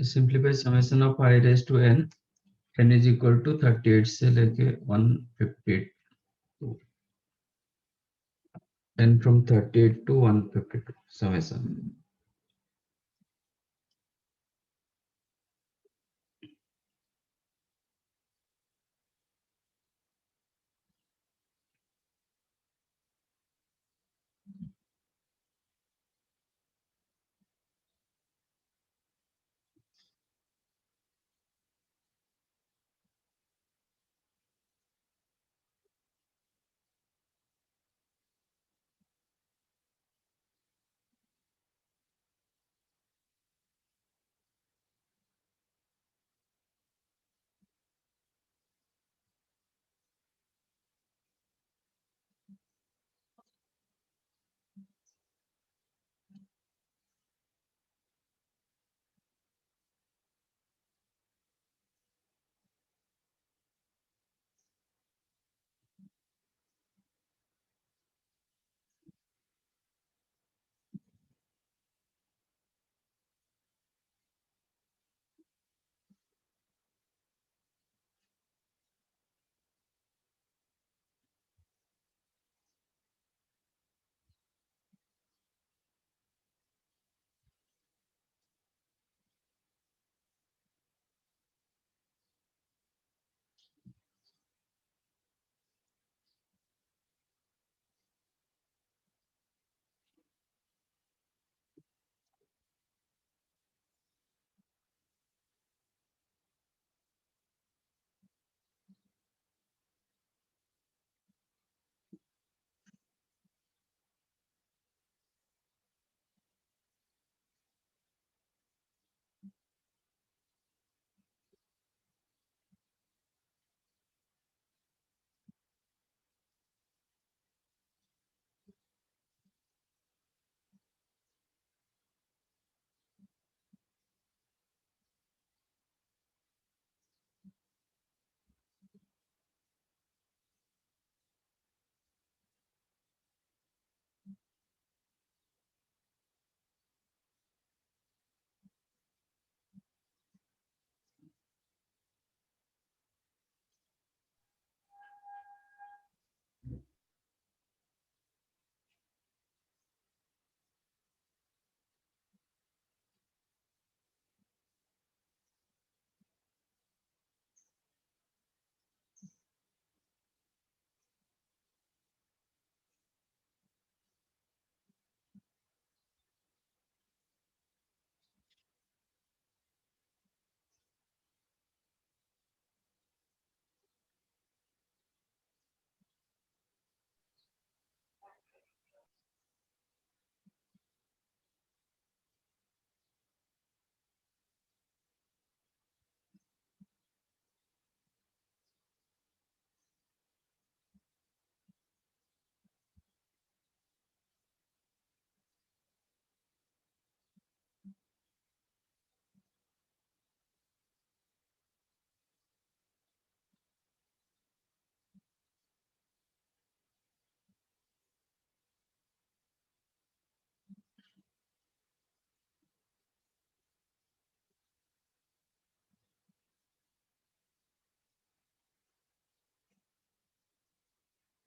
Simplify summation of I raise to n is equal to 38 से लेके 152, n from 38 to 152 summation.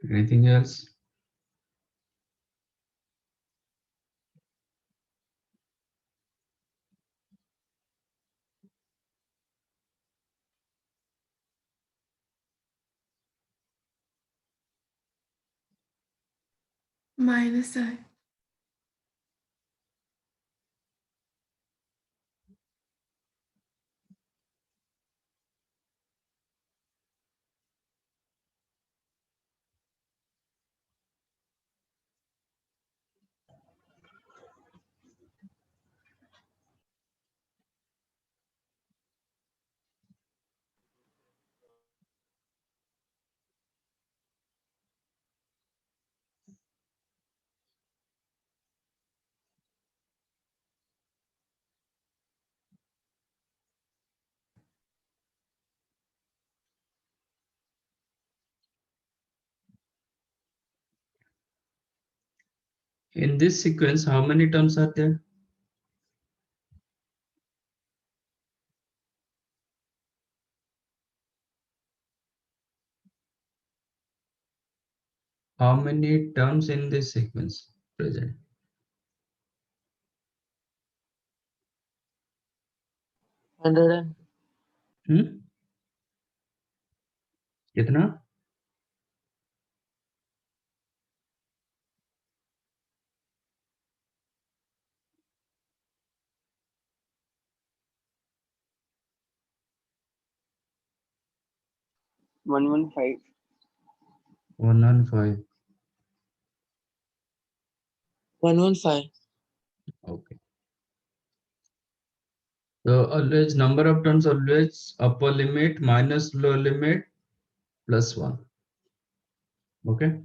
Anything else? minus I. In this sequence, how many terms are there? how many terms in this sequence present? 100 कितना? 115 115. 115 Okay. So always number of terms, always upper limit minus lower limit plus 1. Okay.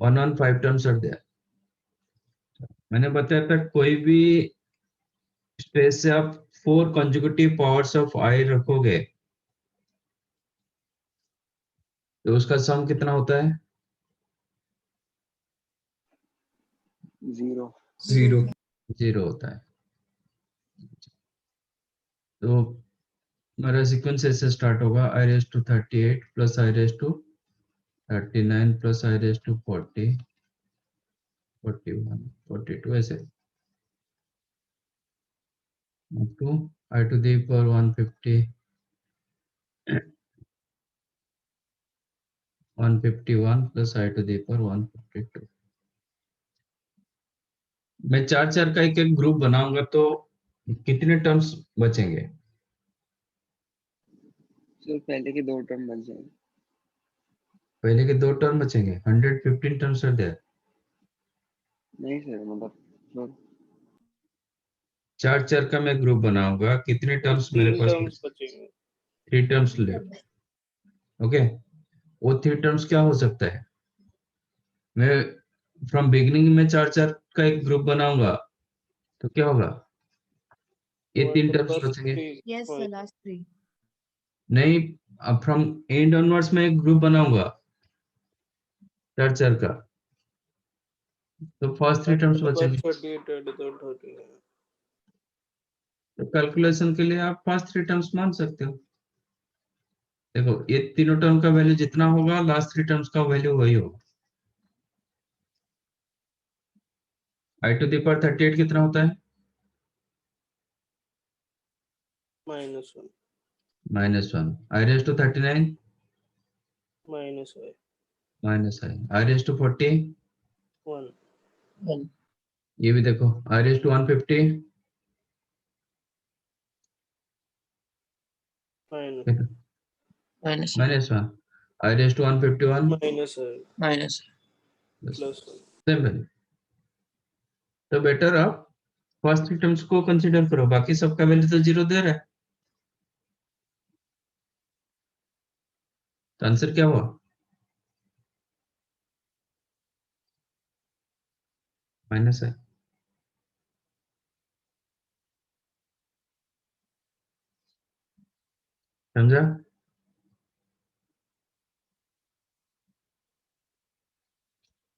115 terms are there. मैंने बताया था कोई भी space से आप 4 consecutive powers of I रखोगे तो उसका सम कितना होता है? 0 0 होता है. तो मेरा सीक्वेंस ऐसे स्टार्ट होगा I raised to 38 plus I raised to 39 plus I raised to 40 41 42 ऐसे up to I to the power 150 151 plus I to the power 152. मैं चार चार का एक ग्रुप बनाऊंगा तो कितने टर्म्स बचेंगे? सर पहले के 2 टर्म बच जाएंगे. पहले के 2 टर्म बचेंगे. 115 टर्म्स आर देयर. नहीं सर मतलब सर चार चार का मैं ग्रुप बनाऊंगा, कितने टर्म्स मेरे पास बचेंगे. 3 टर्म्स लेफ्ट. ओके. वो 3 टर्म्स क्या हो सकता है? मैं फ्रॉम बिगिनिंग में चार चार का एक ग्रुप बनाऊंगा तो क्या होगा? ये 3 टर्म्स बचेंगे. Yes, sir, last 3. नहीं, अब फ्रॉम एंड ऑनवर्ड्स में एक ग्रुप बनाऊंगा चार चार का तो फर्स्ट 3 टर्म्स बचेंगे. 38 तो कैलकुलेशन के लिए आप फर्स्ट 3 टर्म्स मान सकते हो. देखो ये तीनों टर्म का वैल्यू जितना होगा लास्ट 3 टर्म्स का वैल्यू वही होगा. I to the power 38 कितना होता है? -1 -1. I raised to 39 -I minus I. I raised to 40 1 1 ये भी देखो. I raised to 150 -1 -1. I raised to 151 -I minus +1. Same value. तो बेटर आप फर्स्ट 3 टर्म्स को कंसीडर करो, बाकी सबका वैल्यू तो 0 दे रहा है. तो आंसर क्या हुआ? माइनस है. समझा?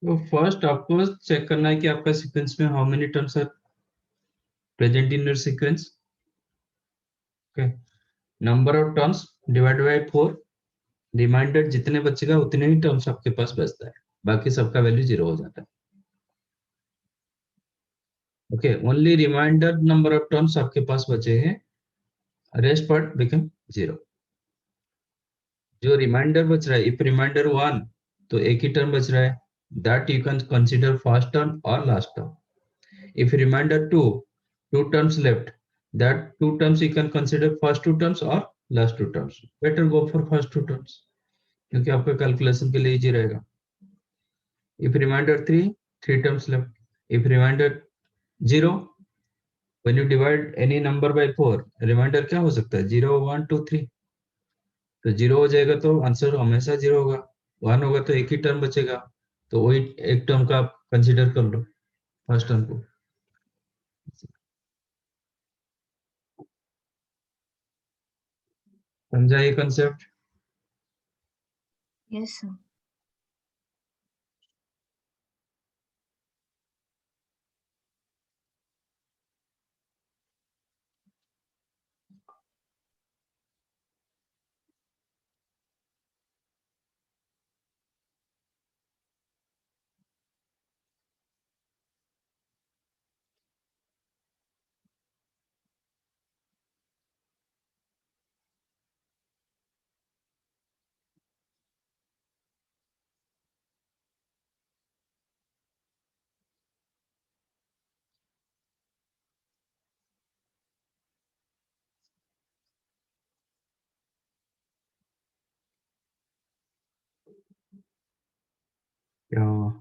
तो फर्स्ट आपको चेक करना है कि आपका सीक्वेंस में how many terms are present in your sequence. Okay. Number of terms divided by 4. Remainder जितने बचेगा उतने ही टर्म्स आपके पास बचता है, बाकी सबका वैल्यू 0 हो जाता है. Okay. Only remainder number of terms आपके पास बचे हैं, रेस्ट पार्ट बिकम 0. जो रिमाइंडर बच रहा है, इफ रिमाइंडर 1 तो एक ही टर्म बच रहा है, that you can consider first term और last term. If reminder 2, 2 terms left, that 2 terms you can consider first 2 terms or last 2 terms. Better go for first 2 terms क्योंकि आपका कैलकुलेशन के लिए इजी रहेगा. If remainder 3, 3 terms left. If remainder 0, when you divide any number by 4, remainder क्या हो सकता है? 0 1 2 3. तो 0 हो जाएगा तो आंसर हमेशा 0 होगा. 1 होगा तो एक ही टर्म बचेगा, तो वही एक टर्म का आप कंसीडर कर लो फर्स्ट टर्म को. समझा ये कंसेप्ट? Yes, sir. क्या हुआ?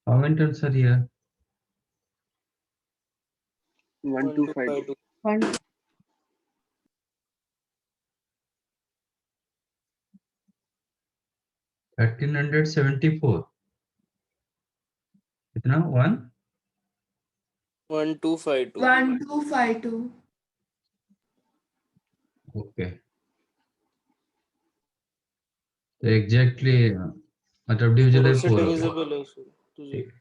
Comment answer here. 1252. 1 1374. कितना? 1? 1252. 1252 ओके, तो एग्जैक्टली मतलब डिविजिबल फोर से 4 हो गया। डिविजिबल है सर तो ठीक।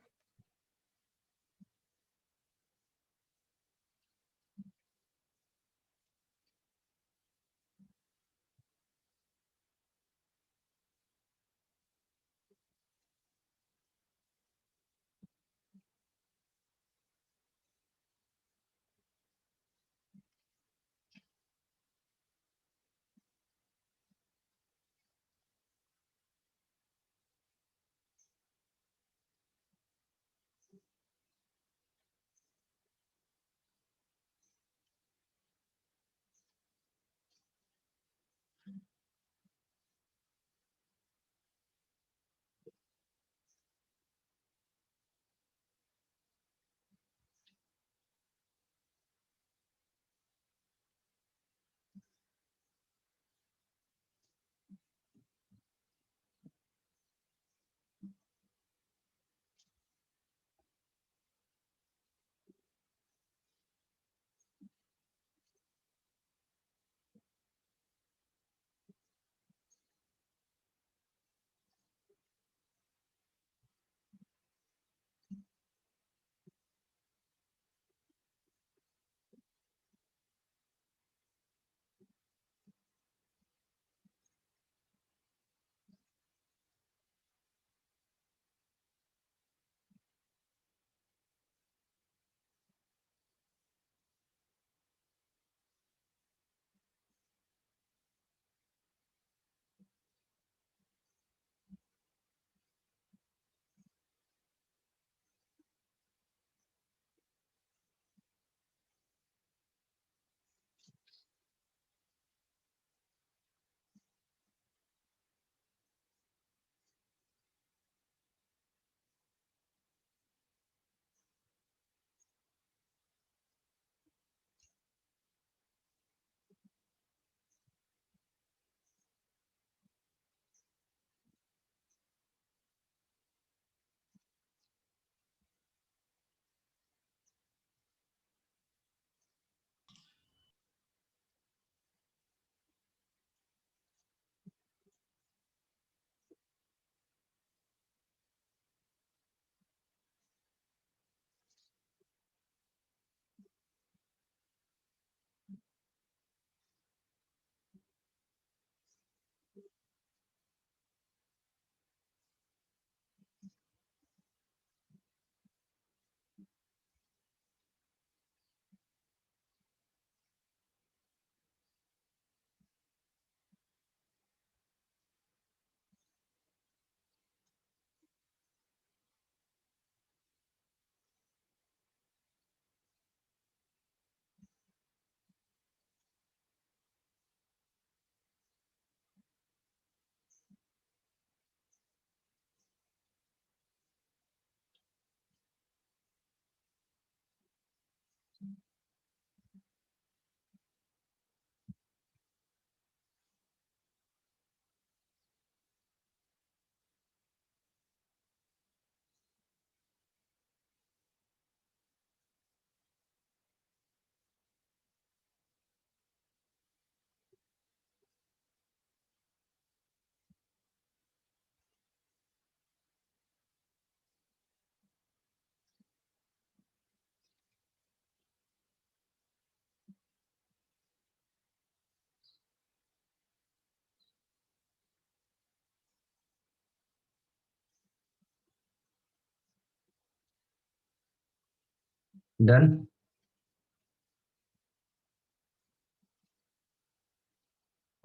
Done.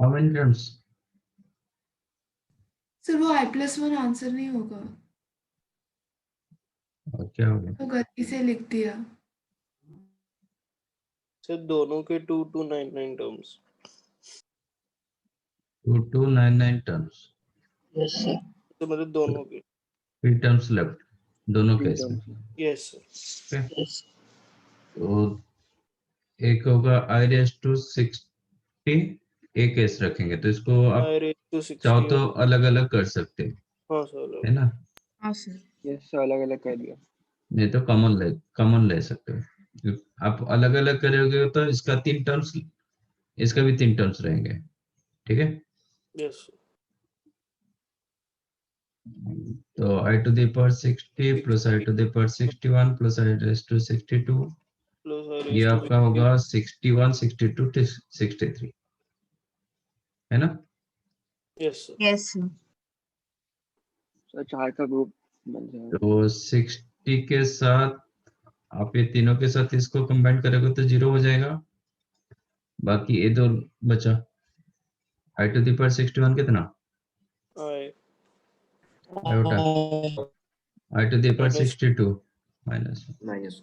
How many terms? Sir वो i+1 आंसर नहीं होगा, और क्या हो गया? तो गलती से लिख दिया। सर दोनों के 2299 टर्म्स। 2299 terms. Yes, sir. तो मतलब दोनों के। 3 terms left. दोनों Three केस में. terms. Yes sir. Okay. Yes. तो एक होगा I raised to 60, एक केस रखेंगे तो इसको आप I raised to 60 चाहो तो अलग अलग कर सकते हैं, हाँ सर है ना? हाँ सर। Yes, sir. अलग-अलग कर दिया. नहीं तो कॉमन ले सकते हो। आप अलग अलग करोगे तो इसका 3 टर्म्स, इसका भी 3 टर्म्स रहेंगे, ठीक है? यस तो I to the power 60 plus I to the power 61 plus I raised to 62, plus I ये raised to आपका होगा 61, 62, 63, है ना? Yes sir. Yes sir. So 4 का ग्रुप बन जाएगा. तो 60 के साथ आप ये तीनों के साथ इसको कंबाइन करोगे तो 0 हो जाएगा, बाकी ये दो बचा। I to the power 61 कितना? I iota I to the power minus 62 minus, Minus.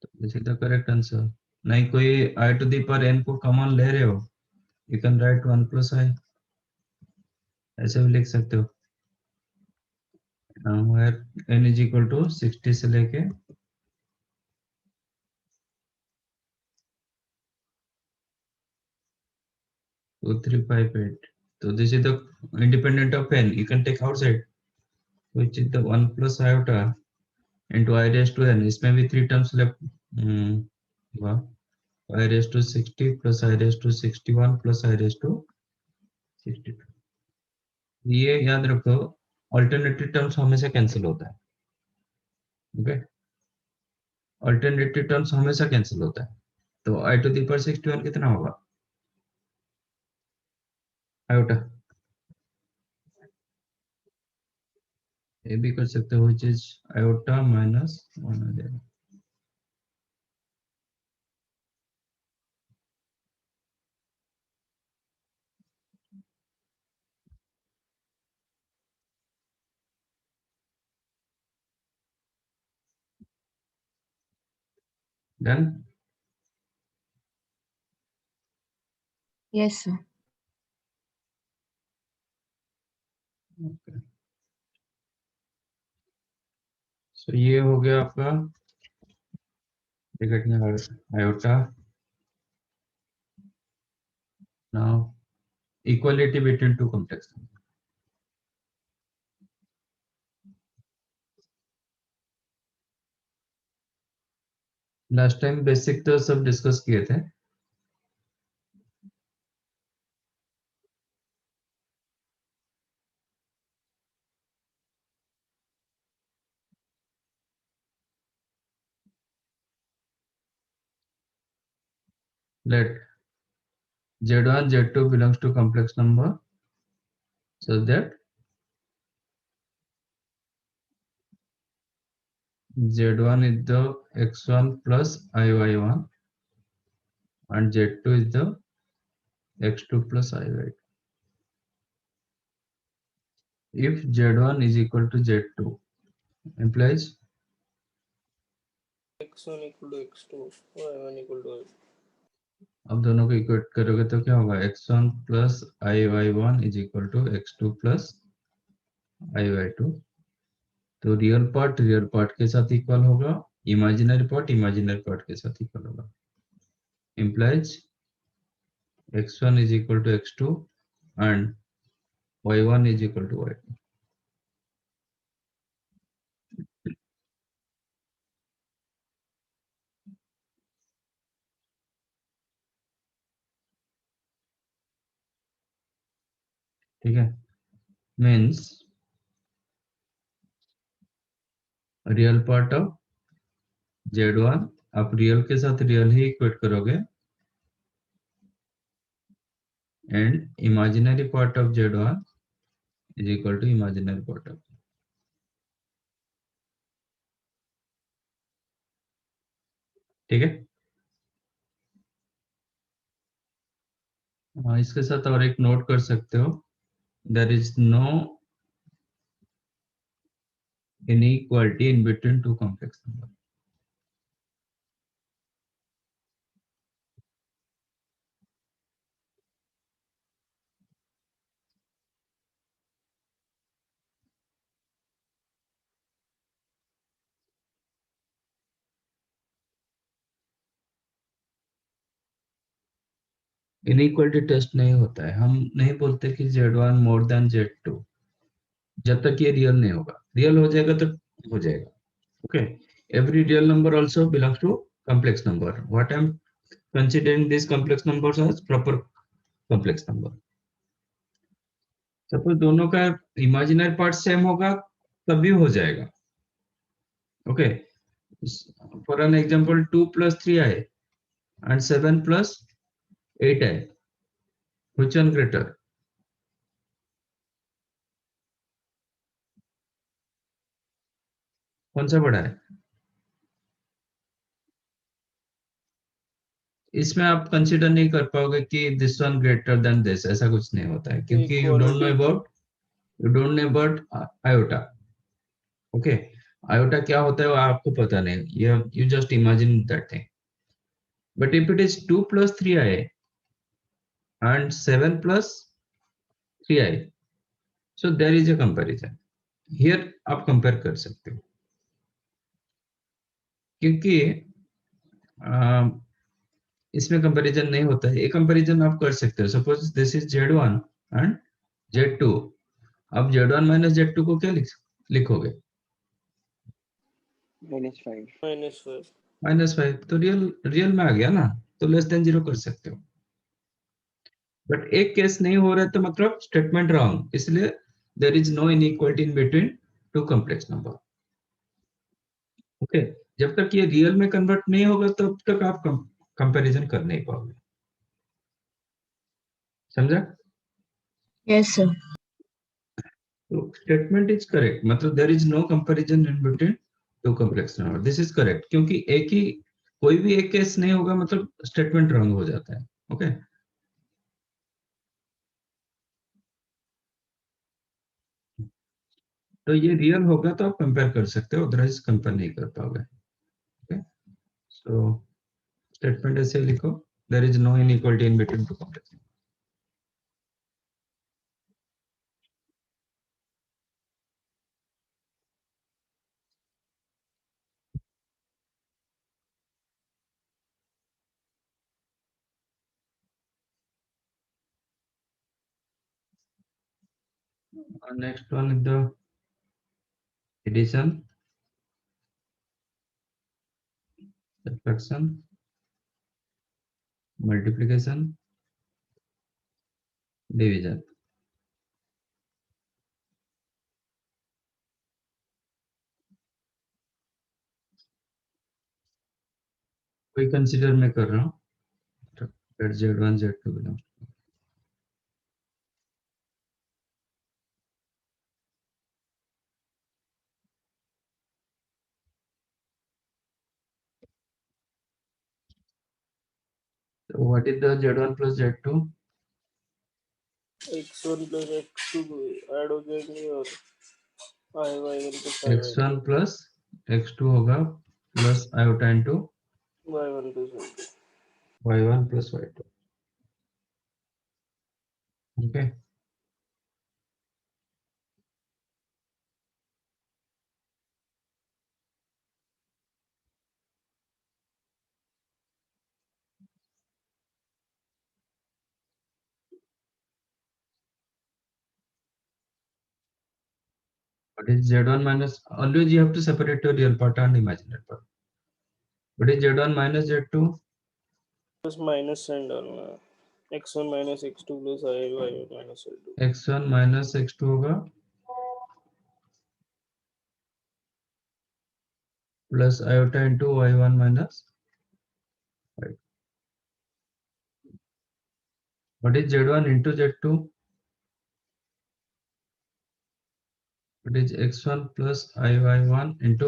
तो this is the correct answer. नहीं कोई I to the power n को कॉमन ले रहे हो, you can write 1 plus I, ऐसे भी लिख सकते हो। where n is equal to 60 से लेके 2358, so this is the independent of n, you can take outside, which is the 1 plus iota into I raised to n, इसमें भी 3 terms left, वाह, I raised to 60 plus I raised to 61 plus I raised to 62, ये याद रखो alternative terms हमेशा cancel होता है, okay? Alternative terms हमेशा कैंसिल होता है, तो I to the power 61 कितना होगा आयोटा? ये भी कर सकते हो, which is iota minus 1 हो जाएगा। डन? Yes sir. ओके, सो ये हो गया आपका iota. Now equality between two complex. Last time basic तो सब डिस्कस किए थे, let z1 z2 belongs to complex number so that z1 is the x1 plus iy1 and z2 is the x2 plus iy2. If z1 is equal to z2 implies x1 equal to x2, y1 equal to y. अब दोनों को equate करोगे तो क्या होगा, x1 plus iy1 is equal to x2 plus iy2, तो real part के साथ इक्वल होगा, इमेजिनरी पार्ट के साथ इक्वल होगा, implies x1 is equal to x2 and y1 is equal to y2। ठीक है, means real part of z1 आप रियल के साथ रियल ही इक्वेट करोगे and imaginary part of z1 is equal to imaginary part of, ठीक है। इसके साथ और एक नोट कर सकते हो, there is no inequality in between two complex numbers. Inequality test नहीं होता है, हम नहीं बोलते कि Z1 मोर देन Z2 जब तक ये रियल नहीं होगा। रियल हो जाएगा तो हो जाएगा। Okay, every real number also belongs to complex number. What I'm considering these complex numbers as proper complex number. Suppose दोनों का इमेजिनरी पार्ट सेम होगा तभी हो जाएगा। Okay, for an example 2 + 3i and 7 + 8i, which one greater? कौन सा बड़ा है? इसमें आप कंसीडर नहीं कर पाओगे कि this one greater than this, ऐसा कुछ नहीं होता है, क्योंकि you don't know about iota. Okay, iota क्या होता है वो आपको पता नहीं, you just imagine that thing. But if it is 2 + 3i and 7 + 3i, so there is a comparison here। आप कंपेयर कर सकते हो, क्योंकि इसमें कंपैरिजन नहीं होता है। एक कंपैरिजन आप कर सकते हो, suppose this is Z1 and Z2। अब Z1 - Z2 को क्या लिखोगे? -5। -5. -5 तो रियल में आ गया ना, तो लेस देन 0 कर सकते हो। बट एक केस नहीं हो रहा है तो मतलब स्टेटमेंट रॉन्ग, इसलिए there is no inequality in between two complex number. Okay, जब तक ये रियल में कन्वर्ट नहीं होगा तब तक आप कंपैरिजन कर नहीं पाओगे। समझा? Yes, sir. तो स्टेटमेंट इज करेक्ट, मतलब there is no comparison in between two complex number, this is correct, क्योंकि एक ही कोई भी एक केस नहीं होगा मतलब स्टेटमेंट रॉन्ग हो जाता है। ओके, तो ये रियल होगा तो आप कंपेयर कर सकते हो, अदरवाइज कंपेयर नहीं कर पाओगे। ओके, सो स्टेटमेंट ऐसे लिखो, there is no inequality in between two complex. Next one is the addition, subtraction, multiplication, division। कोई कंसीडर मैं कर रहा हूँ, Z1 Z2 belongs. So what is the Z1 plus Z2? x1 plus x2 add हो जाएंगे और y1 plus x1 plus x2 होगा plus iota into y1 plus y2। y1 plus y2। Okay, what is Z1 minus, always you have to separate your real part and imaginary part। What is Z1 minus Z2? बस minus sign डालना है, x1 minus x2 plus y1 minus y2। x1 minus x2 होगा plus iota into y1 minus y2। What is Z1 into Z2? It is x1 plus iy1 into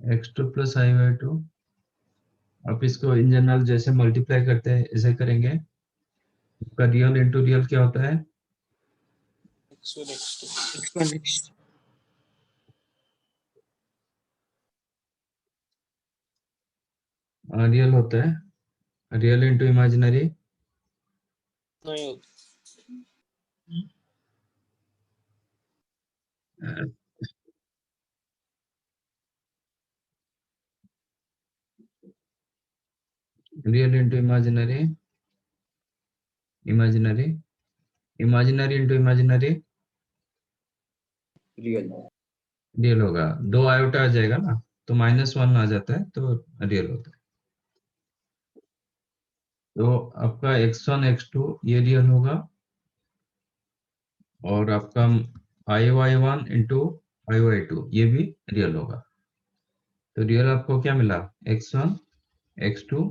x2 plus I by two. आप इसको in general जैसे multiply करते हैं ऐसे करेंगे। आपका real into real क्या होता है? x1 x2 x1 x real होता है, रियल इंटू इमेजिनरी। नहीं होता। Real into imaginary, imaginary, imaginary into imaginary real real होगा। 2 आयोटा आ जाएगा ना, तो -1 आ जाता है तो रियल होता है। तो आपका x1 x2 ये रियल होगा, और आपका i y1 into i y2 ये भी रियल होगा। तो रियल आपको क्या मिला? x1 x2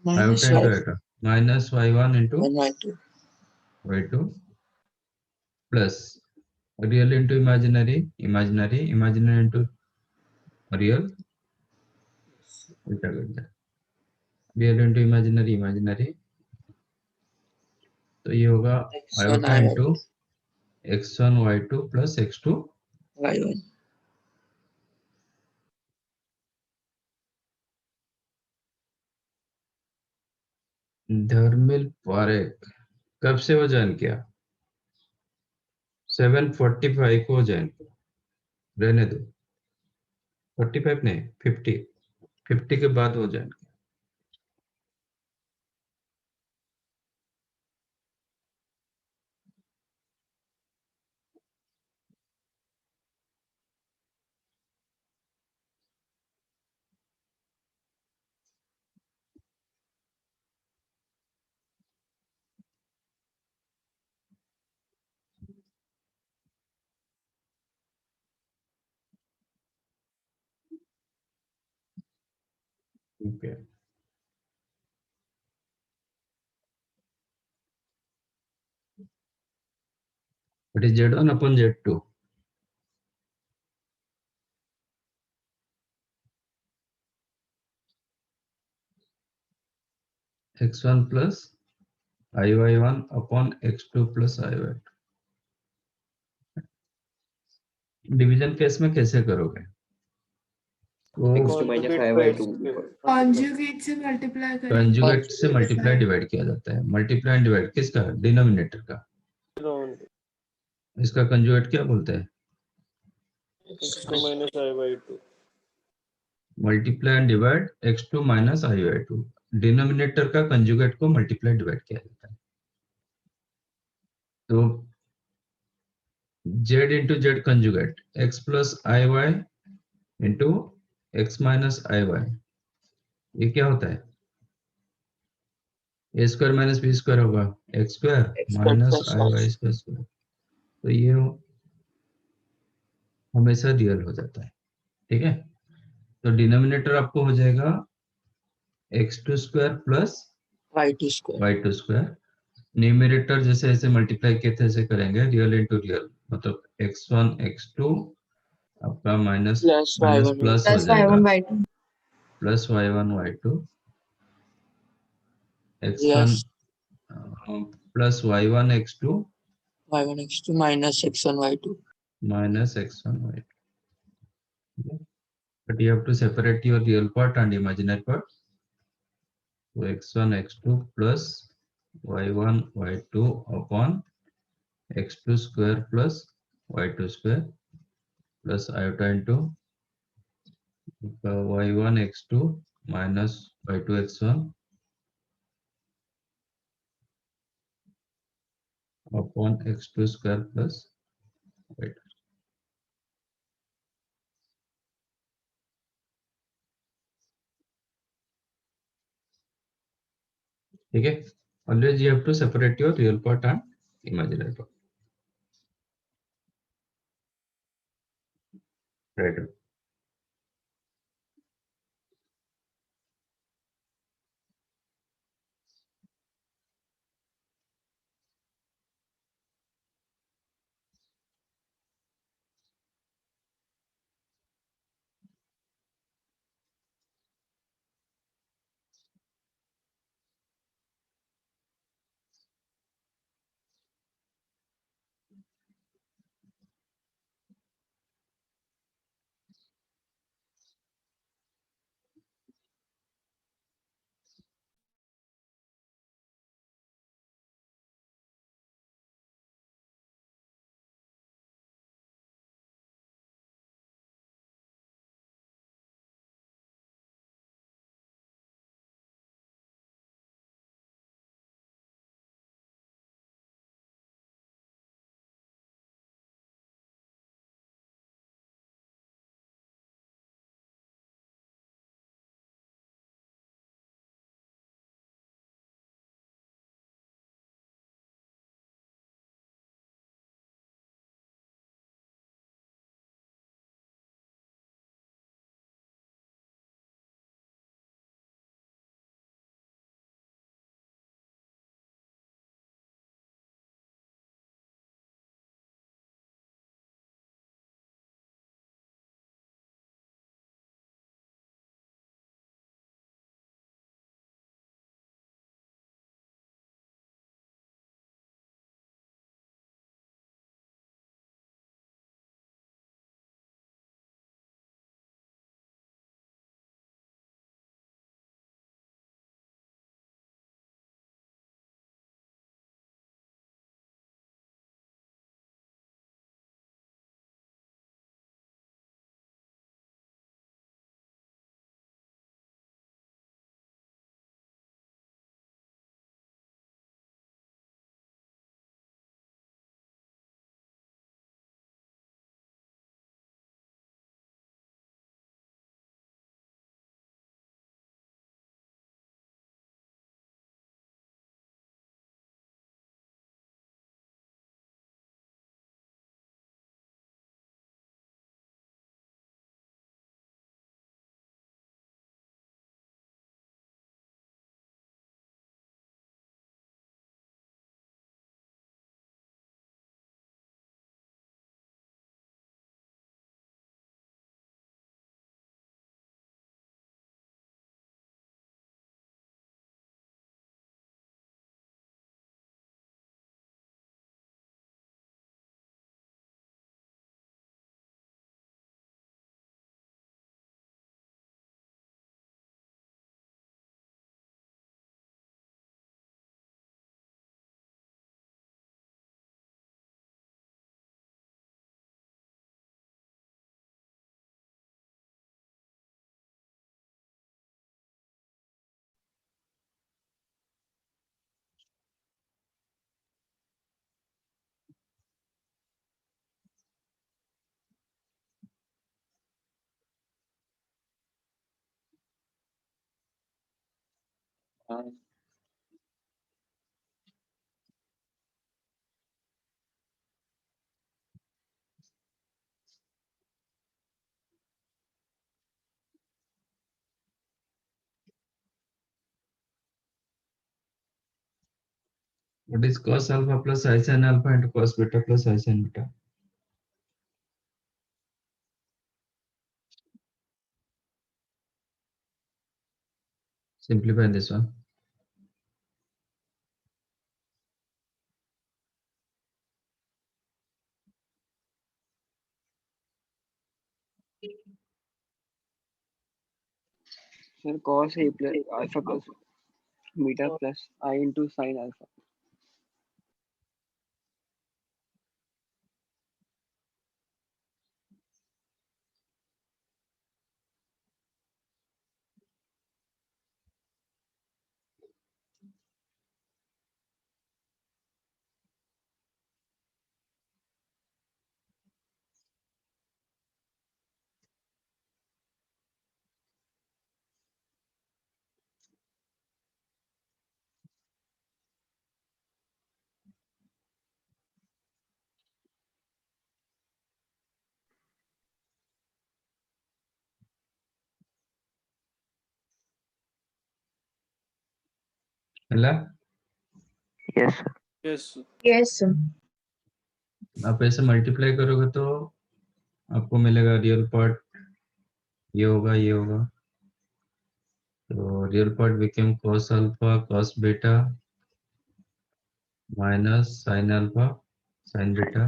minus iota into y iota minus y1 into 1 y2 y2 plus real into imaginary, imaginary, imaginary into real, उल्टा कर दिया। रियल इंटू इमेजिनरी, इमेजिनरी, तो ये होगा x1 iota y into x1 y2 plus x2 y1 Dharmil Parekh कब से वो join किया? 7:45 को ज्वाइन किया, रहने दो। 45 नहीं, 50 के बाद हो ज्वाइन किया। Okay, what is z1 upon z2? x1 plus iy1 upon x2 plus iy2। Division case में कैसे करोगे? तो Conjugate -y by by x 2 square। Conjugate से मल्टीप्लाई करेंगे। कंजुगेट से Conjugate मल्टीप्लाई डिवाइड किया जाता है। मल्टीप्लाई डिवाइड किसका? डिनोमिनेटर का। Round इसका कंजुगेट क्या बोलते हैं? x2 minus I by 2। Multiply and divide x2 minus i/2। Denominator का कंजुगेट को मल्टीप्लाई डिवाइड किया जाता है। तो z into z conjugate x plus I Y into X minus I Y, ये क्या होता है? A square minus B square होगा, x square x square minus plus आई y वाई स्क्वायर। तो ये हमेशा रियल हो जाता है। ठीक है, तो डिनोमिनेटर आपको हो जाएगा x2 square plus y2 square y2 square. Numerator जैसे ऐसे मल्टीप्लाई किए थे ऐसे करेंगे, रियल इंटू रियल, मतलब x1 x2 आपका minus plus minus y1 plus हो Plus जाएगा, y1 y2. Plus y1 y2 x1 plus plus y1 x2 y1 x2 minus x1 y2 minus x1 y2। But you have to separate your real part and imaginary part. So x1 x2 plus y1 y2 upon x2 square plus y2 square plus iota into y1 x2 minus y2 x1 upon x2 square plus y2। ठीक है, always you have to separate your real part and imaginary part, right? हाँ, What is cos alpha plus I sin alpha into cos beta plus I sin beta? Simplify this one. sir cos A plus alpha plus beta plus I into sin alpha. ହେଲା? Yes, sir. Yes. Yes, sir. आप ऐसे multiply करोगे तो आपको मिलेगा real part ये होगा ये होगा, तो real part became cos alpha cos beta minus sin alpha sin beta,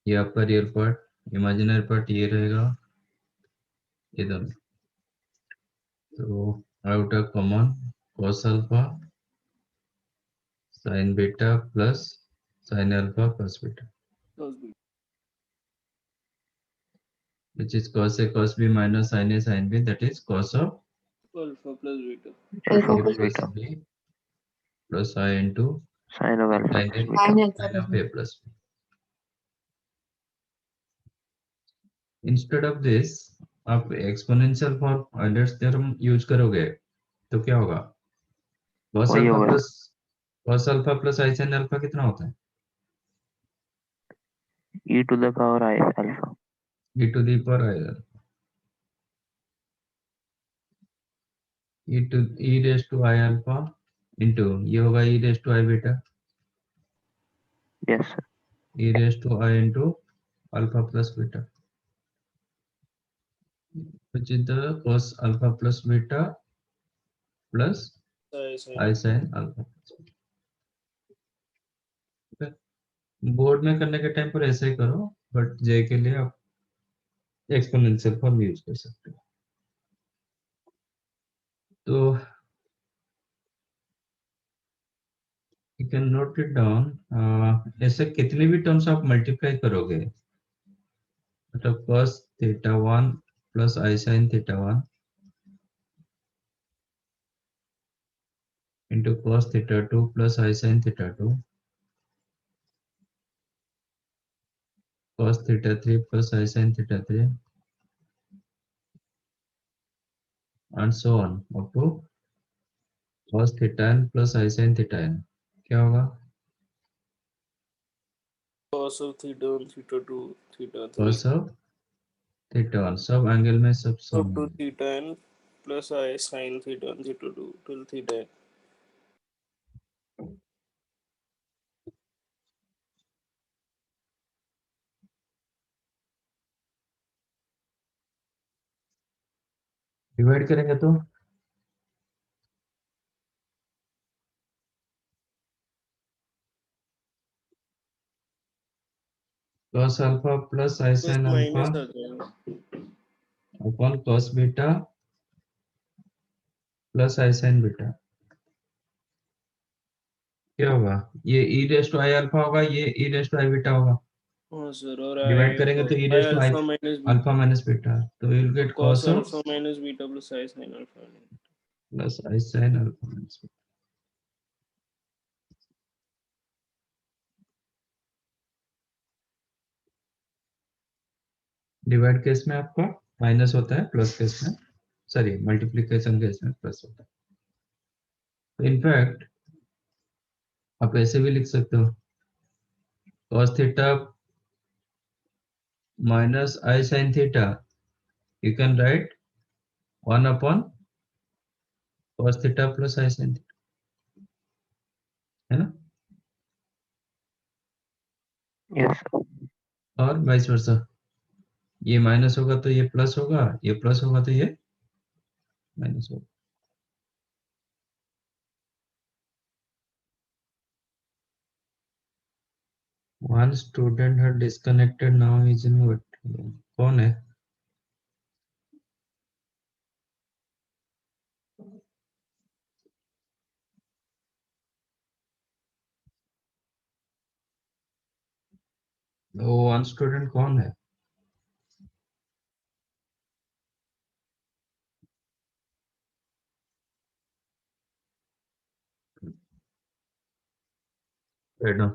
ये आपका रियल पार्ट, इमेजिनरी पार्ट ये रहेगा, ये दोनों, तो out of common cos alpha sin beta plus sin alpha cos beta, Cos beta. which is cos a cos b minus sin a sin b, that is cos of Alpha plus beta. Alpha a plus plus beta. b plus I into Sin of alpha sin plus a beta. Sin alpha sin of plus a plus b. Instead of this आप exponential for Euler's theorem use करोगे तो क्या होगा? cos वही alpha होगा plus i sin alpha कितना होता है? e to the power I alpha. e to the power i e raised to I alpha into ये होगा e raised to I beta Yes, sir. e raised to I into alpha plus beta, which is the cos alpha plus beta plus I sin I sin alpha. Board में करने के time पर ऐसे ही करो, but जे के लिए आप exponential form use कर सकते हो. तो you can note it down. ऐसे कितने भी टर्म्स आप मल्टीप्लाई करोगे, मतलब cos theta 1 plus I sin theta 1 into cos theta 2 plus I sin theta 2, cos theta 3 plus I sin theta 3, and so on up to cos theta n plus I sin theta n. क्या होगा? cos of theta 1, theta 2, theta 3 cos of theta 1 सब angle में सब up some to में. theta n plus I sin theta 1, theta 2 till theta n. Divide करेंगे तो cos alpha plus I Plus sin alpha minus आ जाएगा. upon cos beta plus I sin beta. क्या होगा? ये e raised to I alpha होगा, ये e raised to I beta होगा. हाँ सर, और डिवाइड करेंगे तो e I raised to I alpha minus beta. alpha minus beta, तो you will तो get cos cos of alpha minus beta plus I sin alpha. plus I sin alpha minus beta. Divide case में आपका minus होता है, plus case में sorry multiplication case में plus होता है। तो इनफैक्ट आप ऐसे भी लिख सकते हो, cos theta minus I sine theta, you can write 1 upon cos theta plus I sine theta, है ना। Yes. और वाइस वर्सा, ये माइनस होगा तो ये प्लस होगा, ये प्लस होगा तो ये माइनस होगा। One student had disconnected, now is in what? कौन है? वो वन स्टूडेंट कौन है? Right now.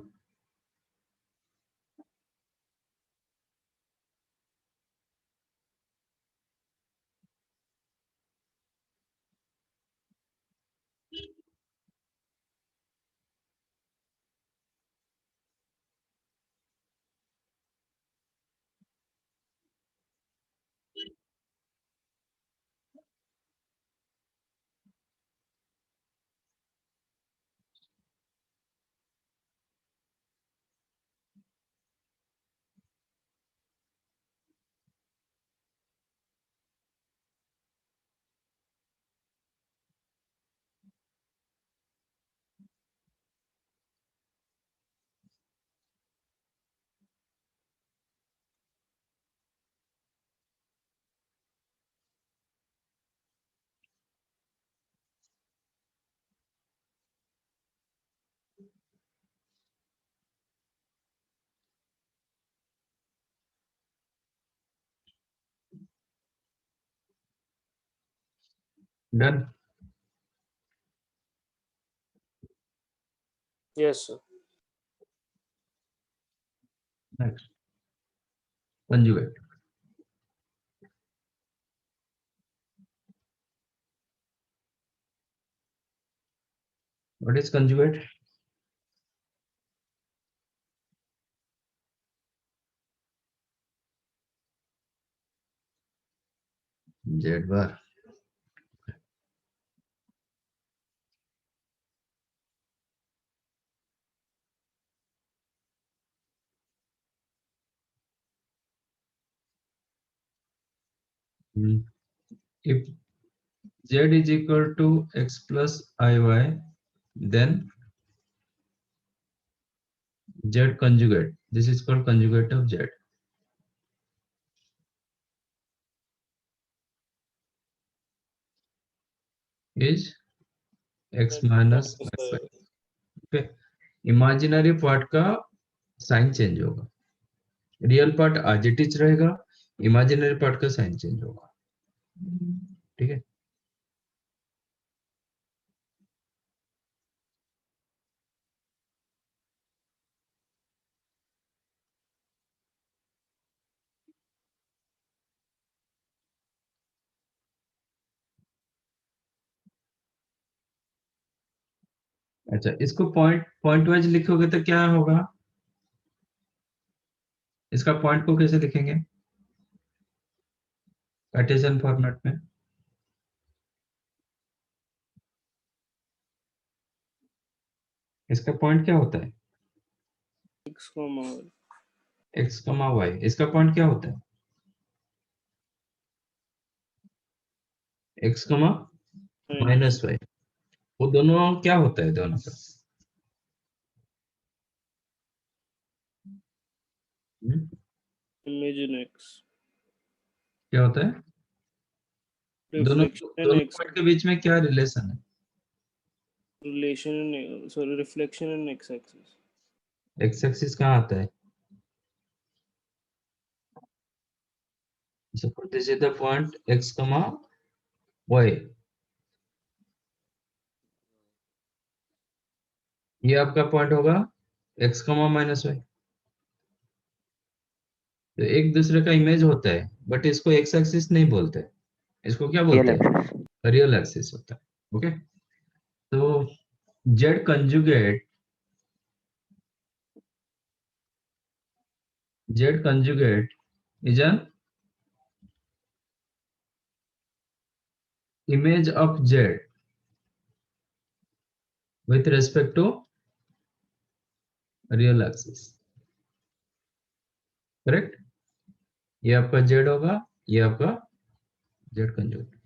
Done. Yes, sir. Next. Conjugate. What is conjugate? Z bar. If Z is equal to X plus IY, then Z conjugate. This is called conjugate of Z. Is X minus IY. Okay. Imaginary part का sign change होगा, real part आज it is रहेगा, imaginary part का sign change होगा। ठीक है। अच्छा, इसको पॉइंट पॉइंट वाइज लिखोगे तो क्या होगा? इसका पॉइंट को कैसे लिखेंगे कार्टेशियन फॉर्मेट में? इसका पॉइंट क्या होता है? X, y. एक्स कमा वाई। इसका पॉइंट क्या होता है? X comma minus Y. वो दोनों क्या होता है दोनों का? Imagine X. क्या होता है? दोनों Reflection in दोनों X. पॉइंट के बीच में क्या रिलेशन है? Relation in, sorry, reflection in X axis. X axis कहाँ आता है? Suppose this is the point x comma y. ये आपका पॉइंट होगा x comma माइनस वाई। तो एक दूसरे का इमेज होता है, बट इसको एक्स एक्सिस नहीं बोलते, इसको क्या रियल बोलते हैं? एक्सेस। रियल एक्सिस होता है। ओके, तो Z conjugate is an image of z with respect to real axis, correct? ये आपका z होगा, ये आपका z कंजुगेट।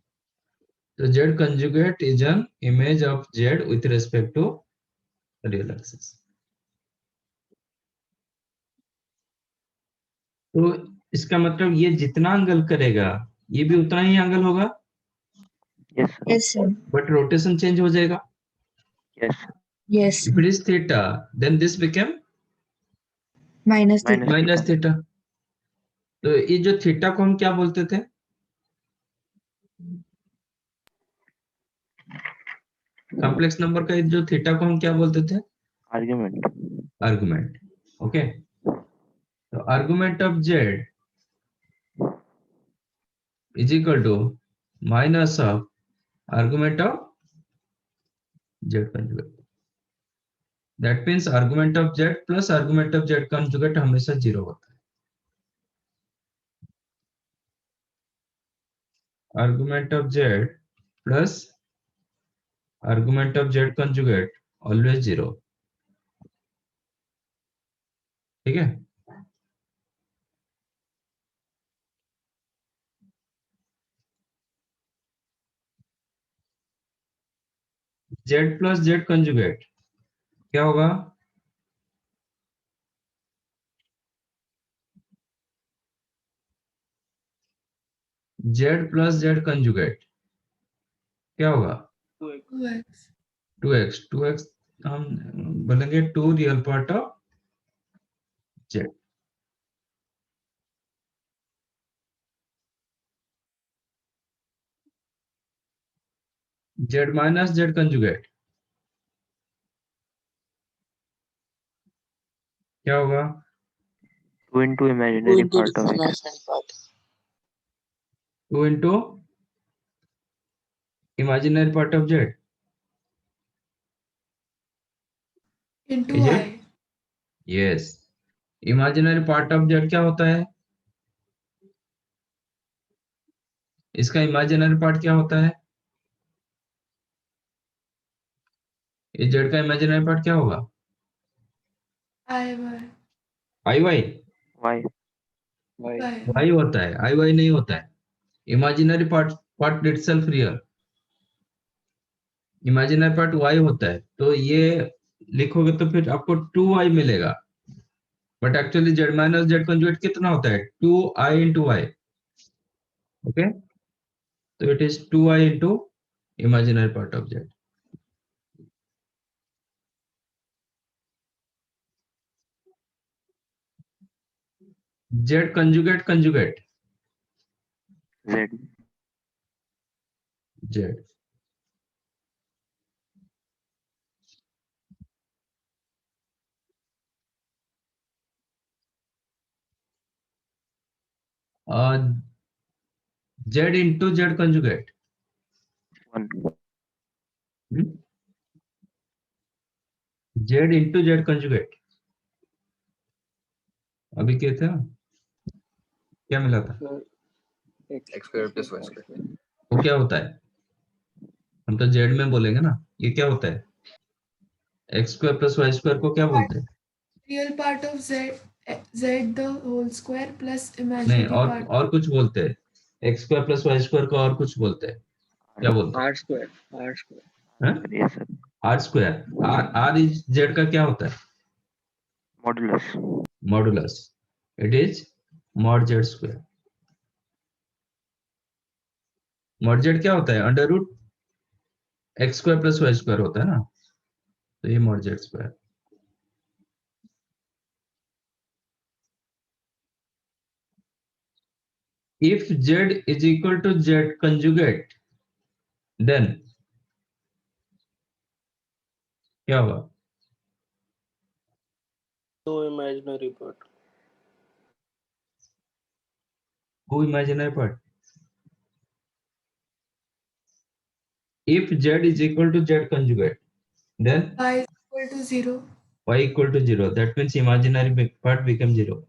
तो z conjugate is an image of z with respect to real axis। तो इसका मतलब ये जितना एंगल करेगा ये भी उतना ही एंगल होगा, yes sir. Yes, sir. But rotation change हो जाएगा। Yes Yes, If sir. it is theta, then this became Minus the minus minus theta। तो ये जो थीटा को हम क्या बोलते थे? कॉम्प्लेक्स नंबर का जो थीटा को हम क्या बोलते थे? आर्ग्यूमेंट। आर्गुमेंट। ओके, तो argument of z is equal to minus of argument of z conjugate। That means argument of z plus argument of z conjugate हमेशा 0 होता है। Argument of z plus argument of z conjugate always 0। ठीक है? z plus z conjugate क्या होगा? z plus z conjugate क्या होगा? 2x 2x। 2x हम बोलेंगे 2 real part of z। z minus z conjugate क्या होगा? 2 into imaginary part of x। 2 into imaginary part of z into is y it? Yes। Imaginary part of Z क्या होता है? इसका इमेजिनरी पार्ट क्या होता है? इस जेड का इमेजिनरी पार्ट क्या होगा? I y i y. Y. Y. y y होता है, आई वाई नहीं होता है। Imaginary part part itself real, imaginary part y होता है। तो ये लिखोगे तो फिर आपको 2y मिलेगा, but actually z minus z conjugate कितना होता है? 2i into y. ओके, तो it is 2i into imaginary part of z. Z conjugate conjugate z. Z z into z conjugate. 1। Z into z conjugate अभी क्या था? क्या मिला था? X square plus Y square. वो क्या होता है? हम तो जेड में बोलेंगे ना। ये क्या होता है? X square plus Y square को क्या बोलते हैं? real part of z z the whole square plus नहीं, imaginary part और कुछ बोलते हैं। X square plus Y square को और कुछ बोलते हैं। क्या बोलते आर स्क्वायर। R square. हैं? Yes sir. R square. R R is Z का क्या होता है? Modulus. Modulus. It is mod Z square. Mod Z क्या होता है? Under root X square plus Y square होता है ना, तो ये mod Z square. if z is equal to z conjugate then क्या होगा? तो imaginary part Who imaginary part? If z is equal to z conjugate, then Y is equal to 0. y equal to 0. That means imaginary part becomes 0.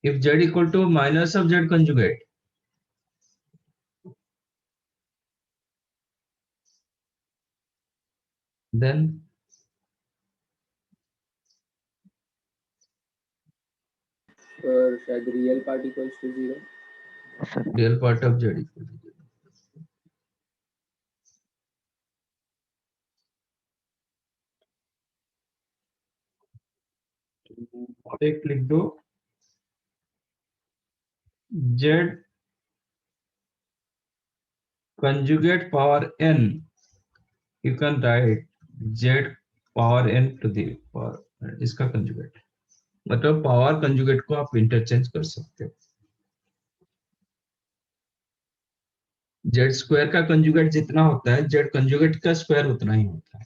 If z equal to minus of z conjugate, then शायद real part equals to 0. real part of z equal to 0. एक लिख दो z conjugate power n. You can write z power n to the power इसका conjugate. मतलब power conjugate को आप interchange कर सकते हो. जेड स्क्वायर का कंजुगेट जितना होता है जेड कंजुगेट का स्क्वायर उतना ही होता है.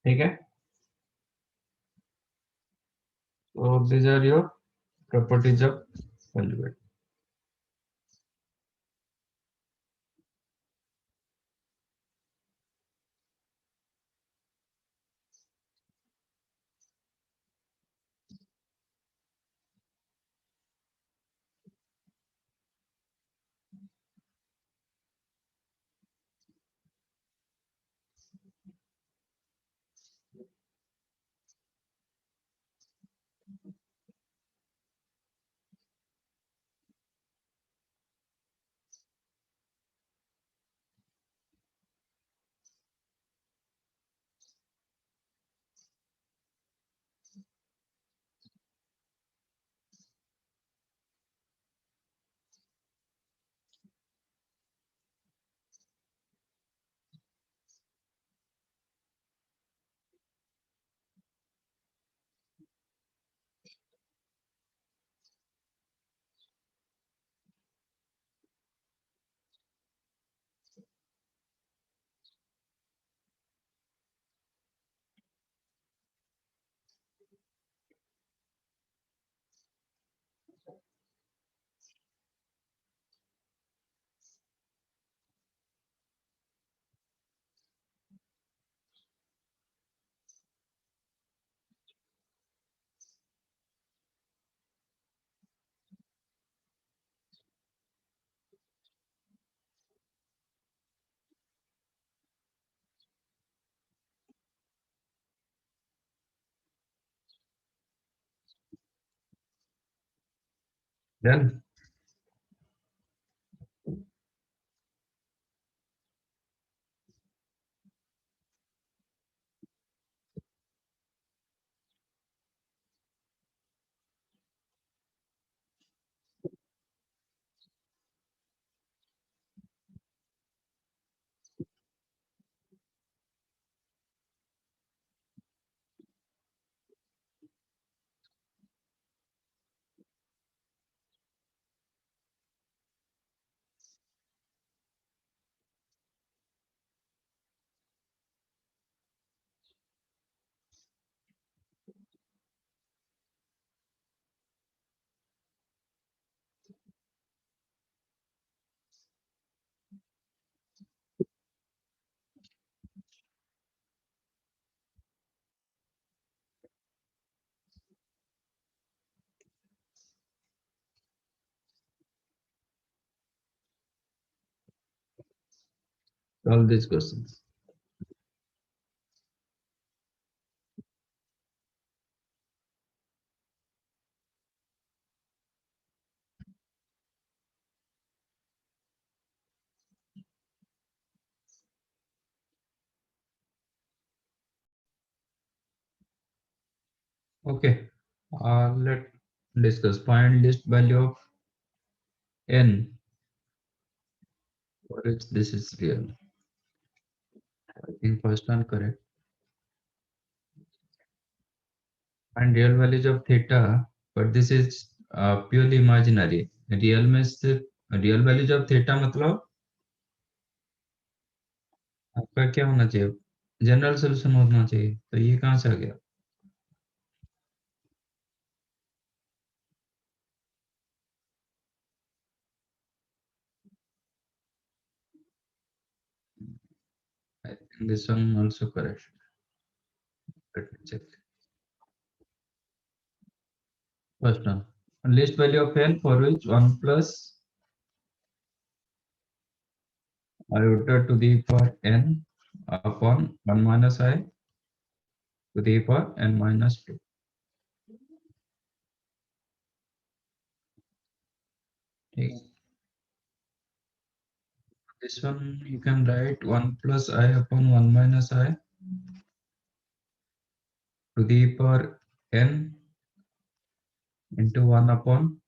ठीक है. So these are your properties of conjugate. Done. Solve these questions. Okay. Let's discuss. Find list value of n for which this is real. I think first one correct. Find real values of theta, but this is purely imaginary. Real में से real values of theta मतलब आपका क्या होना चाहिए, general solution होना चाहिए, तो ये कहाँ से आ गया? I think this one also correct. Let me check. First one, list value of n for which 1 plus iota to the power n upon 1 minus I to the power n minus 2. Okay. This one you can write 1 plus I upon 1 minus I to the power n into 1 upon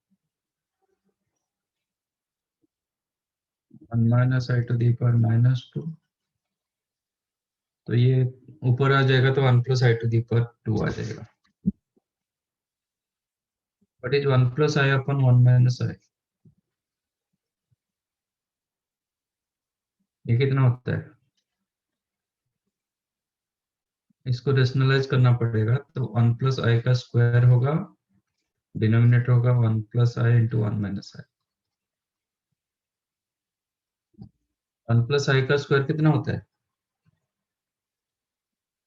1 minus I to the power minus 2. तो ये ऊपर आ जाएगा तो 1 plus I to the power 2 आ जाएगा. What is 1 plus I upon 1 minus I? ये कितना होता है? इसको रेशनलाइज करना पड़ेगा, तो 1 plus I का स्क्वायर होगा, डिनोमिनेटर होगा 1 plus I into 1 minus I. 1 plus I का स्क्वायर कितना होता है?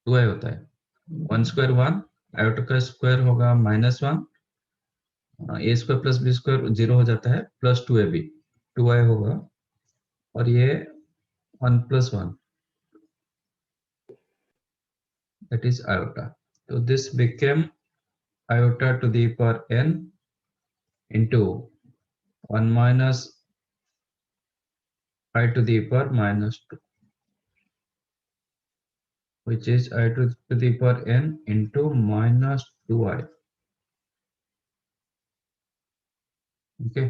2I होता है. 1 square 1, आयोटा का स्क्वायर होगा -1, a square plus b square 0 हो जाता है, प्लस 2ab 2I होगा, और ये 1 plus 1 that is iota. So this became iota to the power n into 1 minus I to the power minus 2, which is I to the power n into minus 2I. Okay,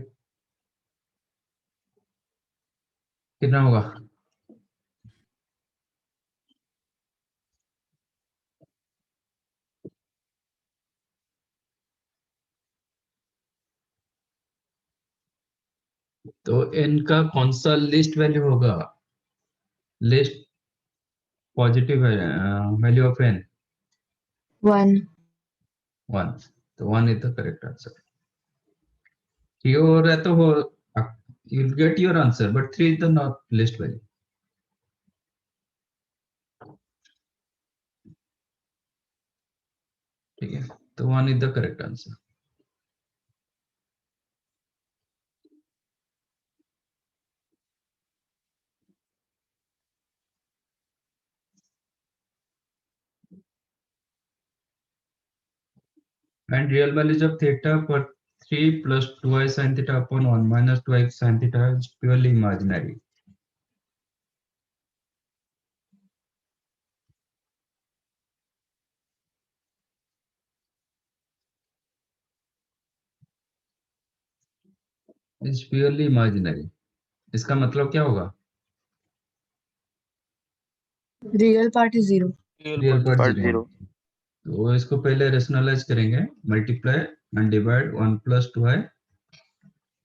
कितना होगा? तो n का कौन सा least value होगा? Least positive है, value of n 1. 1, तो 1 is the correct answer. 3 हो रहा है तो हो, you'll get your answer, but 3 is the not list value. ठीक है, तो 1 is the correct answer. And real values of theta for 3 plus 2I sin theta upon 1 minus 2I sin theta is purely imaginary. It's purely imaginary. इसका मतलब क्या होगा? Real part is 0. Real part Part 0. zero. तो इसको पहले rationalise करेंगे, multiply and divide 1 plus 2I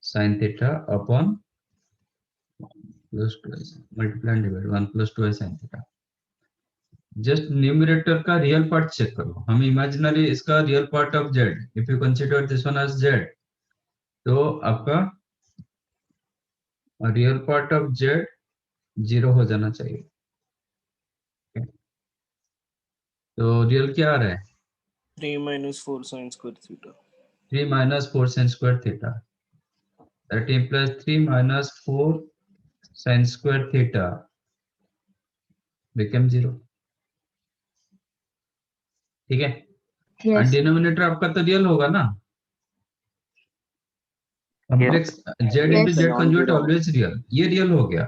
sin theta upon plus 2I multiply and divide 1 plus 2I sin theta. Just numerator का real part check करो, हम इमेजिनरी इसका real part of z, if you consider this one as z, तो आपका real part of z 0 हो जाना चाहिए. तो रियल क्या आ रहा है? 3 minus 4 sin square theta. 3 minus 4 sin square theta. That implies 3 minus 4 sin square theta become 0. ठीक है, Yes. and डिनोमिनेटर आपका तो रियल होगा ना, complex z into Yes. z conjugate Non-zero. Always real, ये रियल हो गया,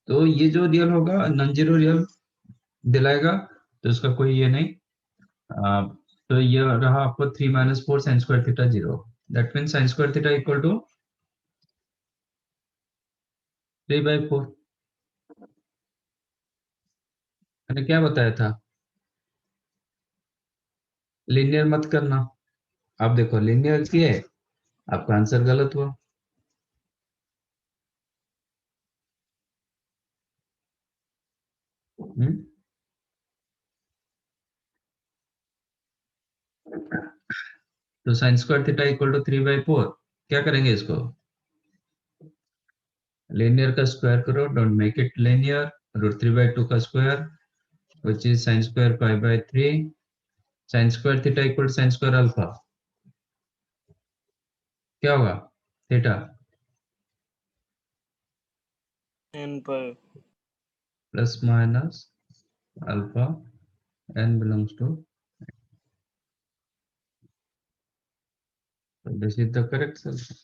तो ये जो रियल होगा नॉन जीरो रियल दिलाएगा, तो इसका कोई ये नहीं. तो ये रहा आपको 3 minus 4 sin square theta 0. That means sin square theta equal to 3/4. मैंने क्या बताया था? लीनियर मत करना. आप देखो लीनियर किए, आपका आंसर गलत हुआ. तो sine square theta equal to 3/4, क्या करेंगे इसको? लिनियर का स्क्वायर करो, डोंट मेक इट लिनियर, √3/2 का square which is sin square π/3, sin square theta equal to sin square alpha, क्या होगा? Theta n pi plus minus alpha n belongs to, so this is the correct solution.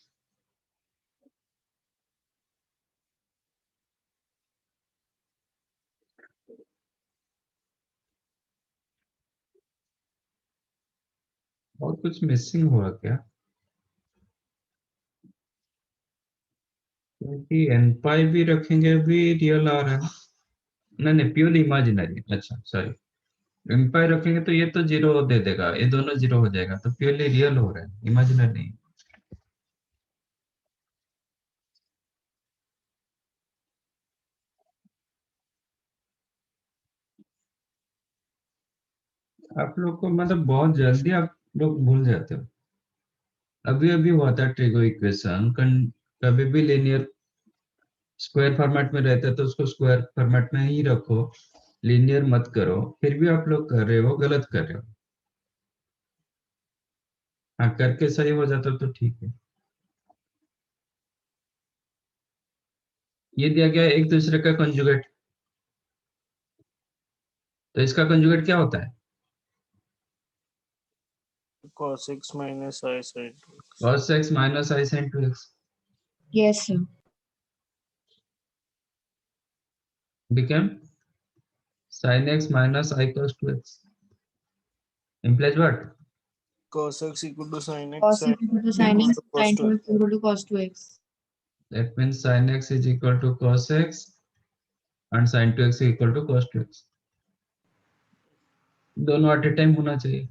और कुछ missing हुआ क्या? क्योंकि n पाई भी रखेंगे भी रियल आ रहा है, नहीं नहीं प्योर इमेजिनरी, अच्छा सॉरी, n पाई रखेंगे तो ये तो जीरो दे देगा, ये दोनों जीरो हो जाएगा, तो प्योरली रियल हो रहा है, इमेजिनरी नहीं। आप लोग को मतलब बहुत जल्दी आप लोग भूल जाते हो। अभी अभी हुआ था ट्रिगो इक्वेशन, कभी भी लिनियर स्क्वायर फॉर्मेट में रहता है तो उसको स्क्वायर फॉर्मेट में ही रखो, लिनियर मत करो, फिर भी आप लोग कर रहे हो, गलत कर रहे हो। हाँ करके सही हो जाता तो ठीक है। ये दिया गया है एक दूसरे का कंजुगेट, तो इसका कंजुगेट क्या होता है? cos x minus I sin 2x. cos x minus I sin 2x Yes, sir. became sin x minus I cos 2x implies what? Cos x equal to sin x, Cos sin x equal to sin equal x, to cos sin 2x. 2x equal to cos 2x. That means sin x is equal to cos x and sin 2x is equal to cos 2x, दोनों at a time होना चाहिए।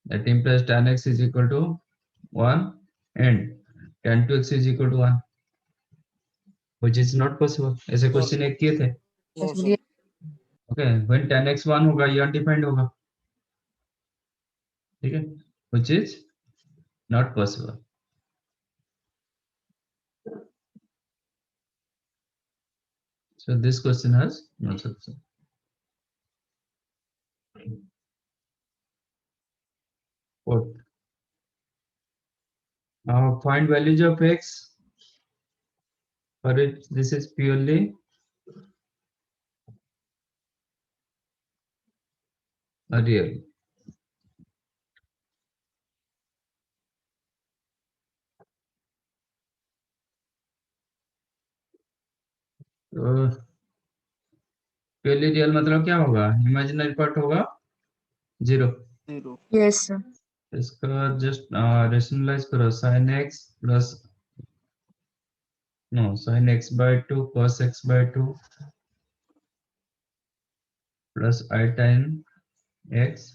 That implies tan x is equal to 1 and tan 2x is equal to 1, which is not possible। ऐसे question एक किए थे। No, Possibly. sir. Okay, when tan x 1 होगा ये undefined होगा, ठीक है, which is not possible। So this question has no solution। Fourth, find values of x for which this is purely a real। तो purely real मतलब क्या होगा? Imaginary part होगा 0। 0. Yes, sir. इसका जस्ट रेशनलाइज करो, sin x plus no sin x/2 cos x/2 plus I tan x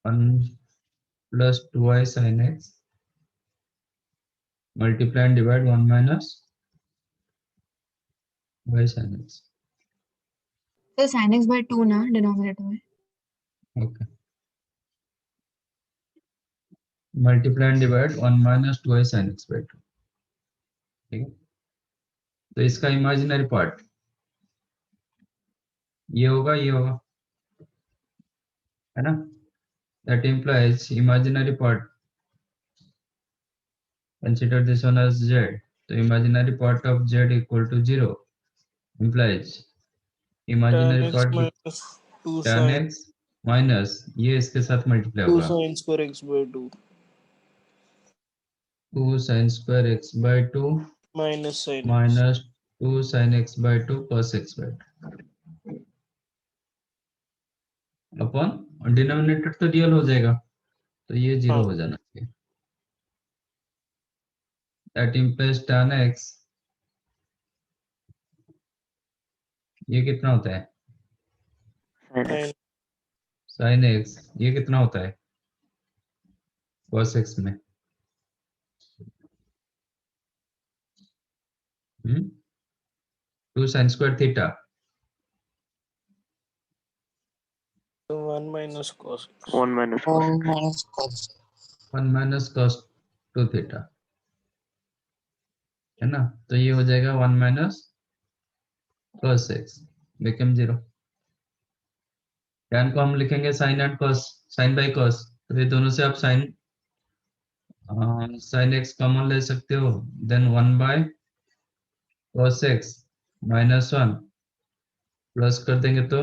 1 plus 2i sin x multiply and divide 1 minus y sin x। So sin x by 2 na denominator में. Okay, multiply and divide 1 minus 2i sin x by 2, ठीक है। तो इसका imaginary part ये होगा, ये होगा, है ना? That implies imaginary part, consider this one as z, so imaginary part of z equal to 0 implies Tan imaginary x part minus 2 tan sin x minus ये इसके साथ मल्टीप्लाई 2 होगा, sin square x by 2 2 sin square x by 2 minus sin x. Minus 2 sin x by 2 cos x by 2 upon denominator तो real हो जाएगा, तो ये 0 हाँ हो जाना चाहिए। दैट इम्प्लाइज tan x, ये कितना होता है? sin sin sin x ये कितना होता है cos x में? 2 sin square theta. So 1 minus cos. 1 minus cos. 1 minus cos 2 theta, है ना? तो ये हो जाएगा 1 minus cos x become 0. tan को हम लिखेंगे sin and cos, sin by cos. तो ये दोनों से आप sin x कॉमन ले सकते हो, then 1 by cos x minus 1 प्लस कर देंगे तो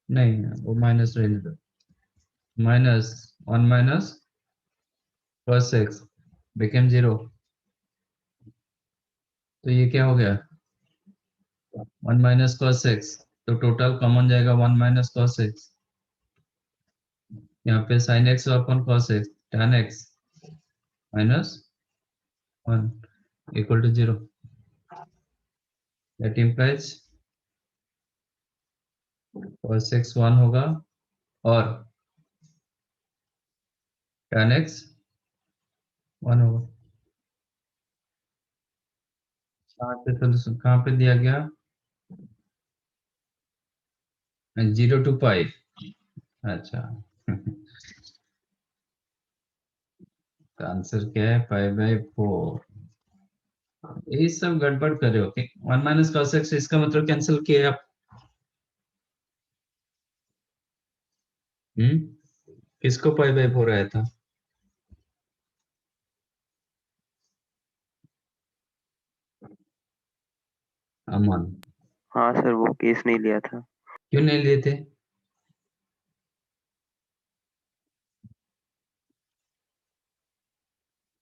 नहीं, वो माइनस रहने दो, minus 1 minus cos x became 0. तो ये क्या हो गया 1 minus cos x, तो टोटल कॉमन जाएगा 1 minus cos x. यहाँ पे sin x upon cos x, tan x minus 1 equal to 0. That implies cos x 1 होगा और tan x 1 होगा. कहाँ पे दिया गया 0 to pi. अच्छा आंसर क्या है पाई बाय 4. यही सब गड़बड़ कर रहे हो. 1 minus cos x, इसका मतलब कैंसिल किया आप. किसको पाई बाय 4 आया था? अमन. हाँ सर, वो केस नहीं लिया था. क्यों नहीं लिए थे?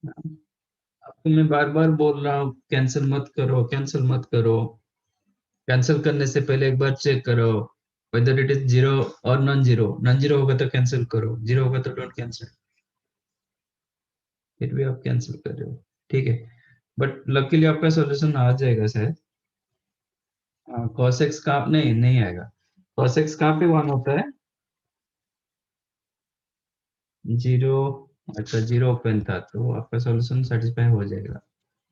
आपको मैं बार बार बोल रहा हूँ कैंसिल मत करो, कैंसिल मत करो. कैंसिल करने से पहले एक बार चेक करो whether it is 0 और नॉन जीरो. नॉन जीरो होगा तो कैंसिल करो, जीरो होगा तो डोंट कैंसिल. फिर भी आप कैंसिल कर रहे हो, ठीक है. बट लकीली आपका सॉल्यूशन आ जाएगा शायद. cos x का नहीं आएगा. cos x कहाँ पे 1 होता है? 0. अच्छा 0 ओपन था तो आपका सॉल्यूशन सेटिस्फाई हो जाएगा.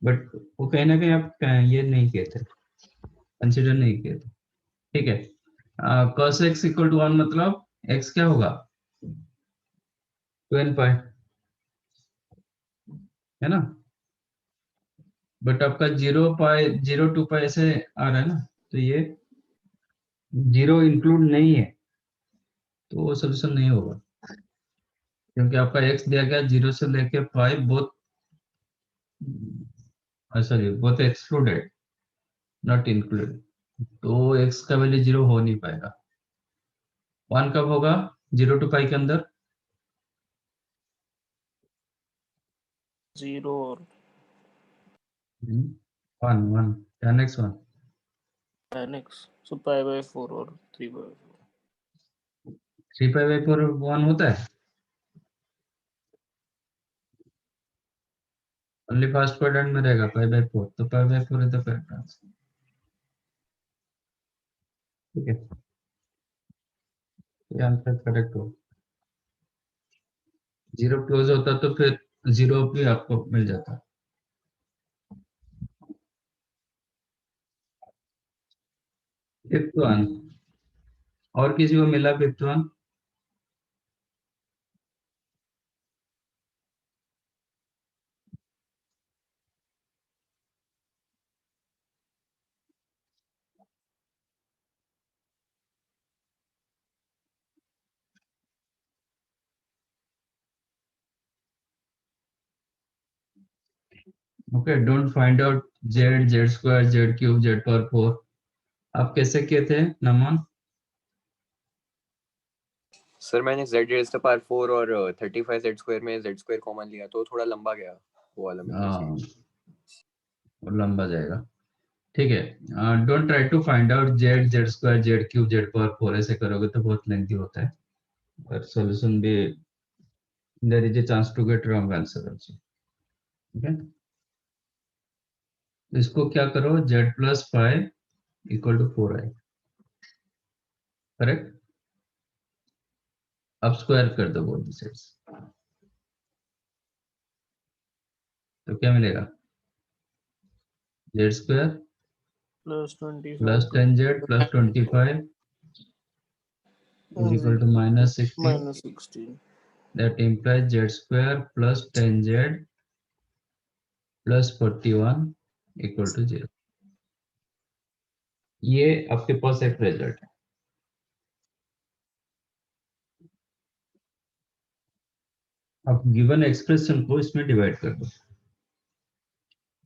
बट वो कहीं ना कहीं आप ये नहीं किए थे, कंसिडर नहीं किए थे, ठीक है. cos x इक्वल टू 1 मतलब x क्या होगा 2n पाई, है ना? बट आपका 0 पाई 0 2 पाई ऐसे आ रहा है ना, तो ये 0 इंक्लूड नहीं है तो वो सोल्यूशन नहीं होगा, क्योंकि आपका x दिया गया 0 से लेके pi both, sorry both excluded not included, तो x का वैल्यू 0 हो नहीं पाएगा. 1 कब होगा 0 टू पाई के अंदर? 0 और 1 tan x 1. tan x. So pi by 4 और 3 by 4. 3 पाई बाई 4 1 होता है. ओनली फर्स्ट क्वाड्रेंट में रहेगा पाई बाई 4, तो pi by 4 is the correct answer, ठीक है. ये आंसर करेक्ट हो. 0 क्लोज होता तो फिर 0 भी आपको मिल जाता. फिफ्थ वन, और किसी को मिला fifth one? Okay, don't find out z, z square, z cube, z power 4. आप कैसे किए थे नमन? सर मैंने z raised to power 4 और 35 z स्क्वायर में z स्क्वायर कॉमन लिया तो थोड़ा लंबा गया वो वाला मेथड से. और लंबा जाएगा, ठीक है. Don't try to find out z, z square, z cube, z power 4. ऐसे करोगे तो बहुत लेंथी होता है और सॉल्यूशन भी there is a chance to get wrong answer also, ठीक है. इसको क्या करो z plus 5 equal to 4i, correct. अब स्क्वायर कर दो बोथ साइड्स, तो क्या मिलेगा z square plus 25 plus 10z plus 25 is equal to minus 16. minus 16. That implies z square plus 10z plus 41 equal to 0. ये आपके पास एक रिजल्ट है. अब गिवन एक्सप्रेशन को इसमें डिवाइड कर दो.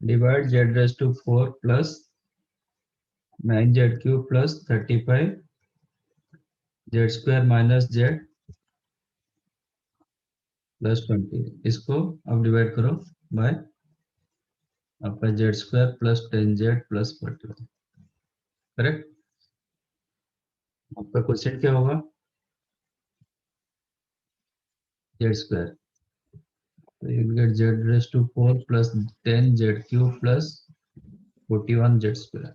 Divide z raise to 4 plus 9z cube plus 35 z square minus z plus 20. इसको अब डिवाइड करो बाय आपका z square plus 10z plus 41. Correct. आपका क्वेश्चन क्या होगा? z square. So you will get z raised to 4 plus 10z cube plus 41 z square.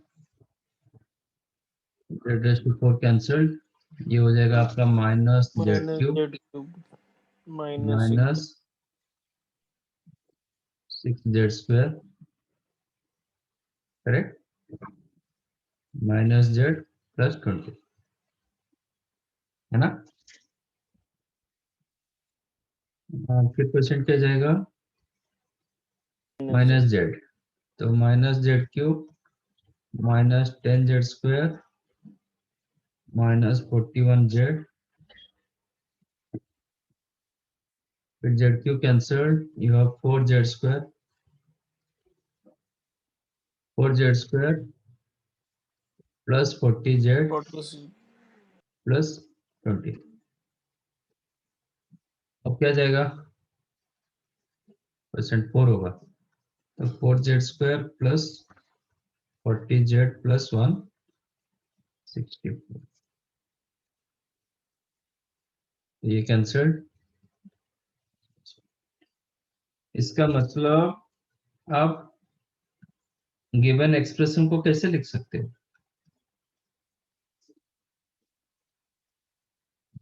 Z raised to 4 cancelled. ये हो जाएगा आपका minus z minus cube z cube minus minus 6z square. Correct. Minus z plus 20 है ना. फिर question क्या जाएगा? Minus z. तो minus z cube minus 10z square minus 41z. फिर z cube cancelled. You have 4z square 4z square plus 40z 46 plus 20. अब क्या जाएगा? परसेंट 4 होगा. तो 4z square plus 40z plus 164. ये कैंसल्ड. इसका मतलब आप गिवन एक्सप्रेशन को कैसे लिख सकते हो?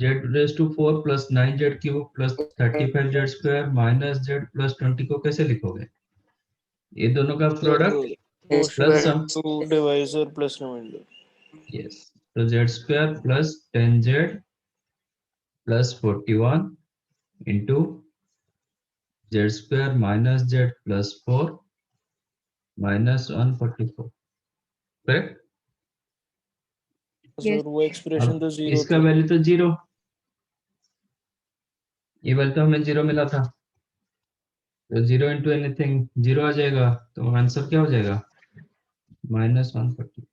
z raise to 4 plus 9z cube plus 35z square minus z plus 20 को कैसे लिखोगे? ये दोनों का product plus sum. to divisor plus remainder. Yes. तो z square plus 10z plus 41 into z square minus z plus 4 minus 144. Correct. Yes. वो expression तो zero इसका वैल्यू तो 0. ये वैल्यू तो हमें 0 मिला था. तो 0 इंटू एनीथिंग 0 आ जाएगा. तो आंसर क्या हो जाएगा? माइनस 140.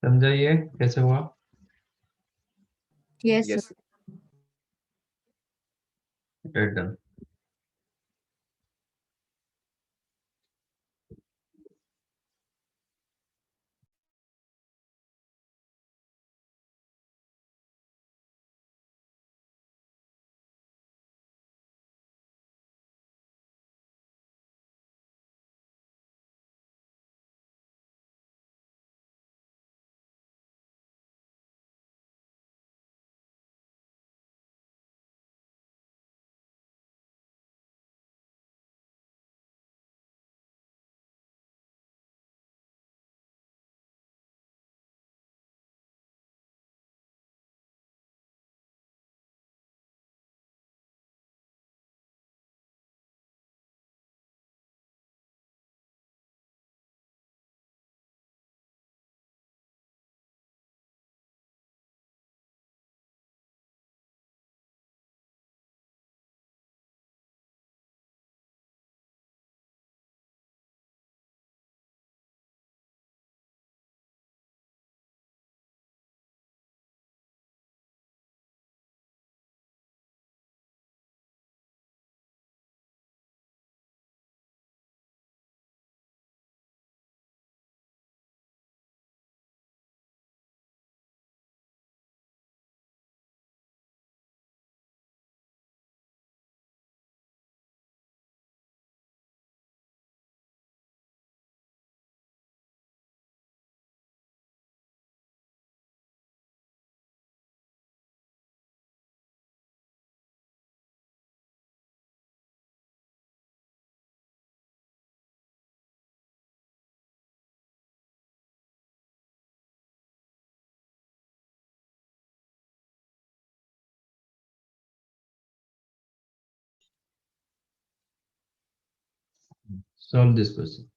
समझाइए कैसे हुआ? Yes, Yes. sir. Done. Solve this question.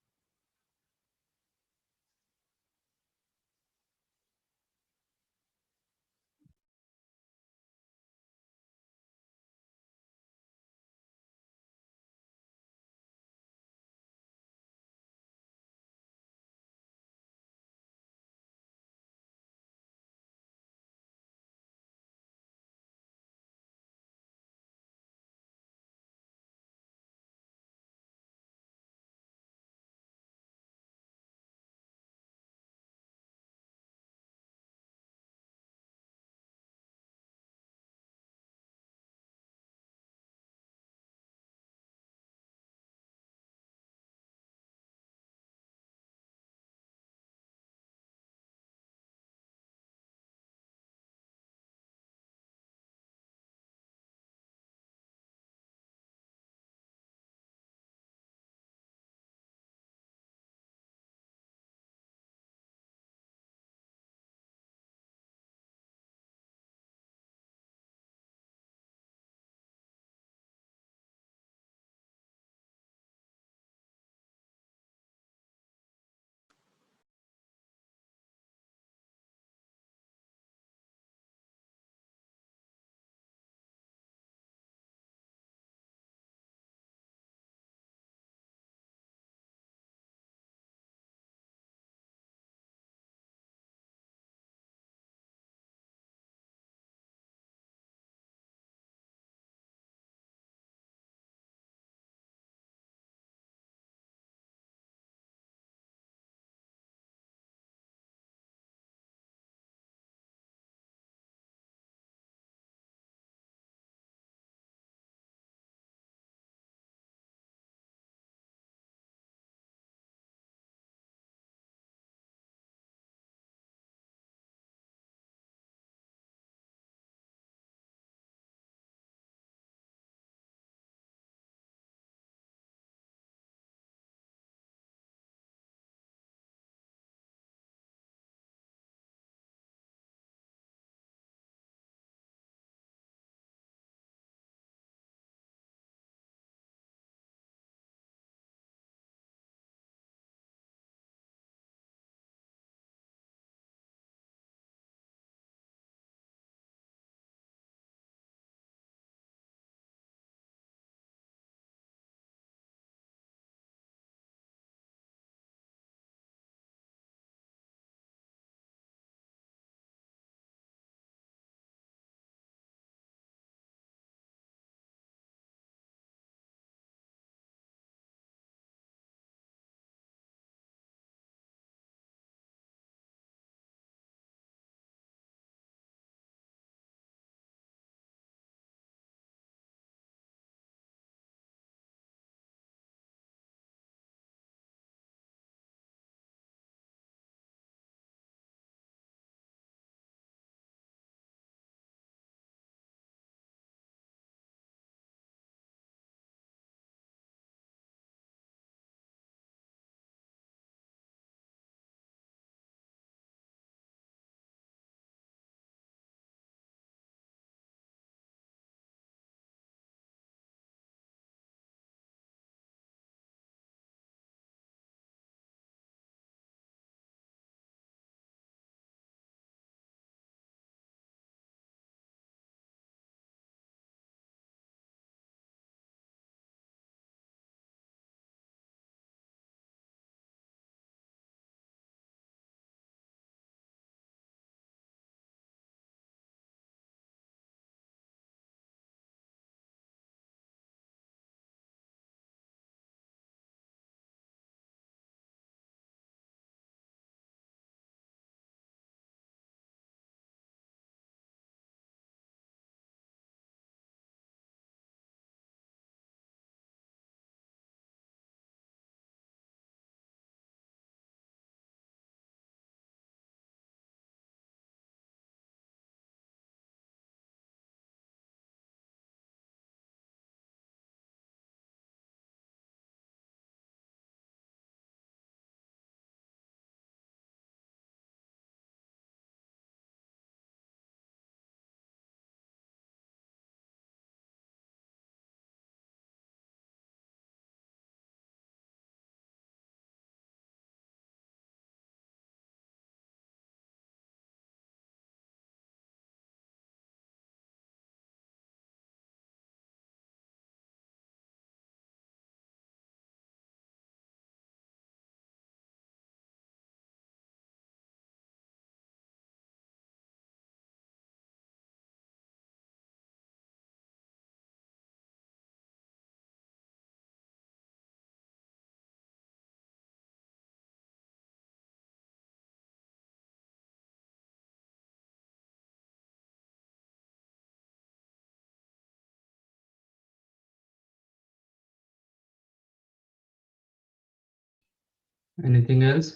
Anything else?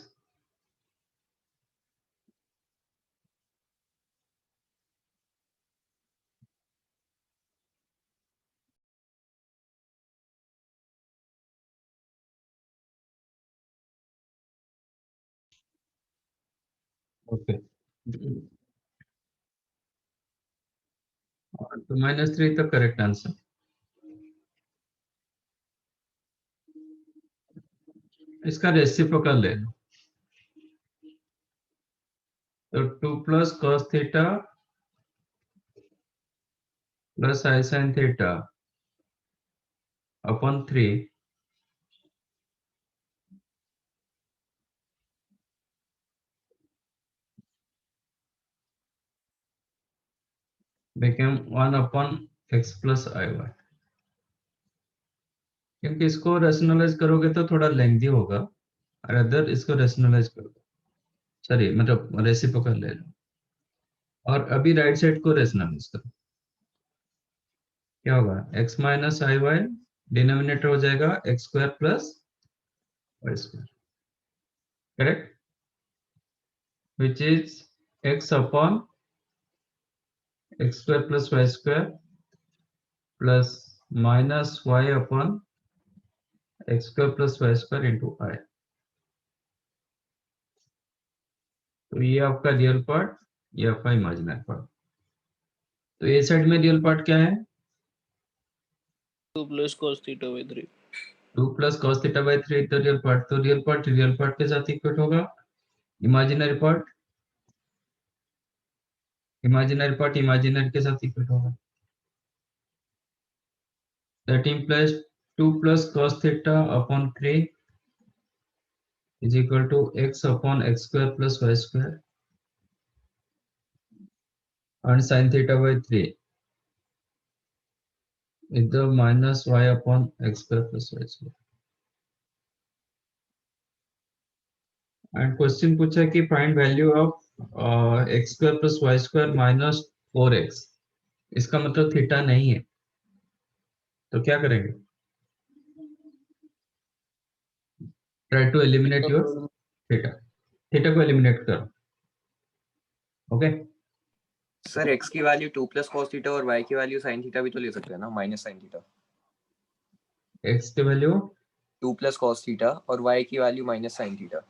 Okay. तो -3 the correct answer. इसका रेसिप्रोकल ले लो. तो 2 plus cos theta plus I sin theta upon 3 became 1 upon x plus iy. क्योंकि इसको रेशनलाइज करोगे तो थोड़ा लेंथी होगा, और अदर इसको रेशनलाइज करो, सॉरी मतलब रेसिप्रोकल ले लो, और अभी राइट साइड को रेशनलाइज करो. क्या होगा? x minus I Y, denominator हो जाएगा x square plus Y square, correct, which is x upon x square plus Y square प्लस माइनस y upon x square plus Y square into I. तो ये आपका रियल पार्ट, ये आपका imaginary part. तो ए साइड में रियल पार्ट क्या है? 2 plus cos theta by 3. 2 plus cos theta by 3 तो रियल पार्ट के साथ इक्वल होगा. इमेजिनरी पार्ट इमेजिनरी के साथ इक्वल होगा. That implies 2 plus cos theta upon 3 is equal to x upon x square plus y square, and sin theta by 3 is the minus y upon x square plus y square. And question पूछा है कि find value of x square plus y square minus 4x. इसका मतलब theta नहीं है, तो क्या करेंगे? Try to eliminate your theta को एलिमिनेट करो. ओके, सर x की वैल्यू 2 plus cos theta और y की वैल्यू sin theta भी तो ले सकते हैं ना, माइनस sin theta. x की वैल्यू 2 plus cos theta और y की वैल्यू माइनस sin theta.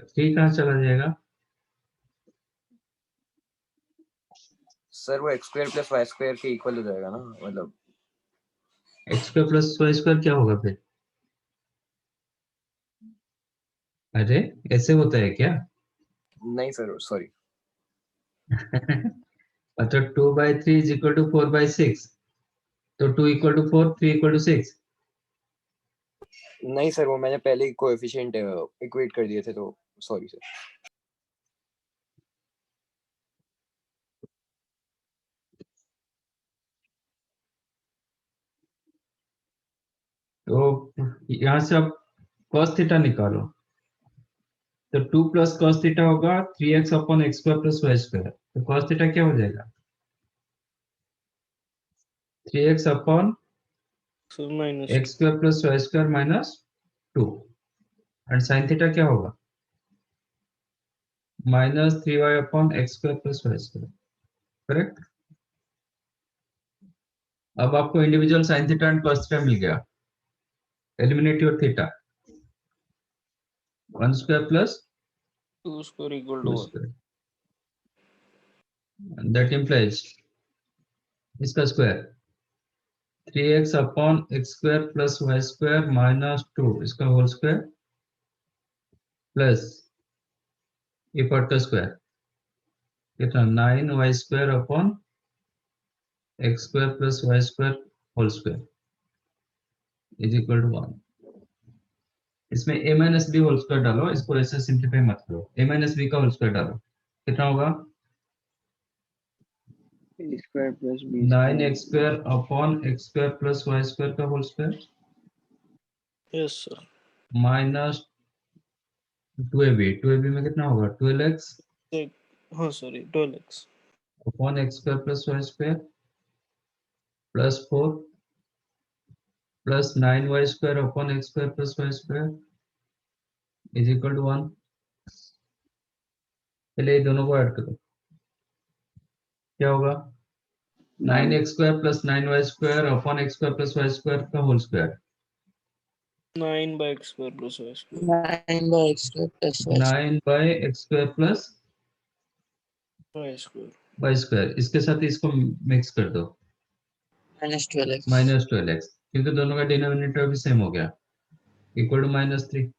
थ्री कहाँ चला जाएगा? सर वो x square plus y square के इक्वल हो जाएगा ना, मतलब x square plus Y square क्या होगा फिर? अरे ऐसे होता है क्या? नहीं सर, सॉरी. अच्छा 2/3 is equal to 4/6, तो 2 equal to 4, 3 equal to 6. नहीं सर, वो मैंने पहले ही कोएफिशिएंट इक्वेट कर दिए थे, तो सॉरी सर. तो यहाँ से आप cos थीटा निकालो, तो 2 प्लस cos थीटा होगा 3x upon x square plus Y square. तो cos थीटा क्या हो जाएगा? 3x upon So minus x square plus Y square minus 2, and sin theta क्या होगा? Minus 3y upon x square plus Y square, correct. अब आपको individual sin theta and cos theta मिल गया. Eliminate your theta, 1 square plus 2 square equal 2 to 1. Square, that implies इसका square 3x upon x square plus Y square minus 2 इसका whole square plus ये part का square कितना 9y square upon x square plus Y square whole square is equal to 1. इसमें a minus B whole square डालो, इसको ऐसे simplify मत करो, a माइनस बी का होल स्क्वायर डालो, कितना होगा? a square plus b 9x square upon x square plus Y square का whole square Yes sir. Minus 2ab में कितना होगा? 12x हाँ sorry 12x upon x square plus Y square plus 4 plus 9y square upon x square plus Y square is equal to 1। पहले ये दोनों को add करो, क्या होगा 9x square plus 9y square upon x square plus Y square का whole square 9/x square plus y square 9 by x square plus y 9 by x square plus y square y square, इसके साथ इसको mix कर दो minus 12x minus 12x, क्योंकि दोनों का denominator भी सेम हो गया, इक्वल टू -3।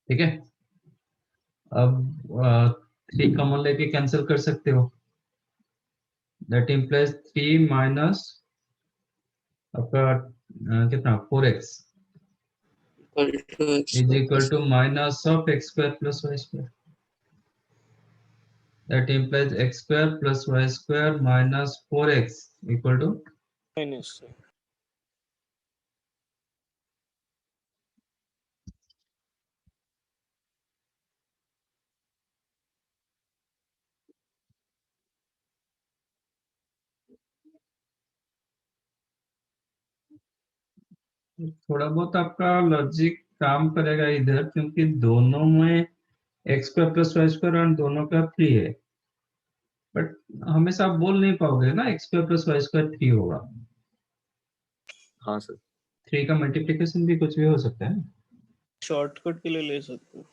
ठीक है, अब 3 कॉमन लेके कैंसिल कर सकते हो, दैट इम्प्लाइज 3 माइनस आपका कितना 4x equal to x is square equal plus to minus of x square plus Y square, that implies x square plus Y square minus 4x equal to minus थोड़ा बहुत आपका logic काम करेगा इधर, क्योंकि दोनों में x square plus Y square और दोनों का 3 है, बट हमेशा आप बोल नहीं पाओगे ना x square plus Y square 3 होगा। हाँ सर 3 का मल्टीप्लिकेशन भी कुछ भी हो सकता है। शॉर्टकट के लिए ले सकते हो।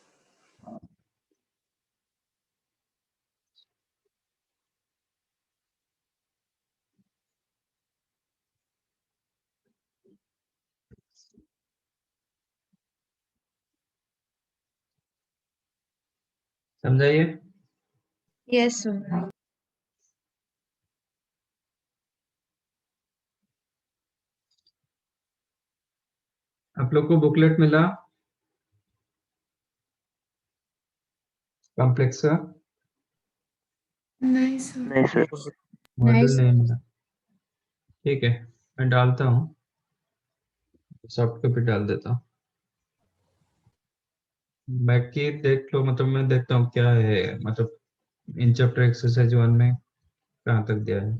समझाइए। Yes, sir. आप लोग को बुकलेट मिला कॉम्प्लेक्स का? नहीं सर। नहीं सर। Module Nice. नहीं मिला, ठीक है मैं डालता हूँ, सॉफ्ट कॉपी डाल देता हूँ, बाकी देख लो, मतलब मैं देखता हूँ क्या है, मतलब इन चैप्टर एक्सरसाइज 1 में कहाँ तक दिया है।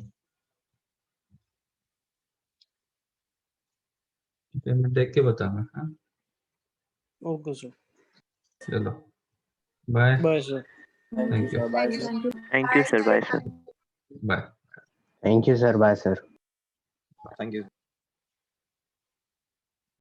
ठीक है, मैं देख के बताऊंगा। हाँ ओके सर, चलो bye, bye sir. Thank you, Thank you. Thank you. Thank you sir, bye sir. Bye. Thank you sir, bye sir. Thank you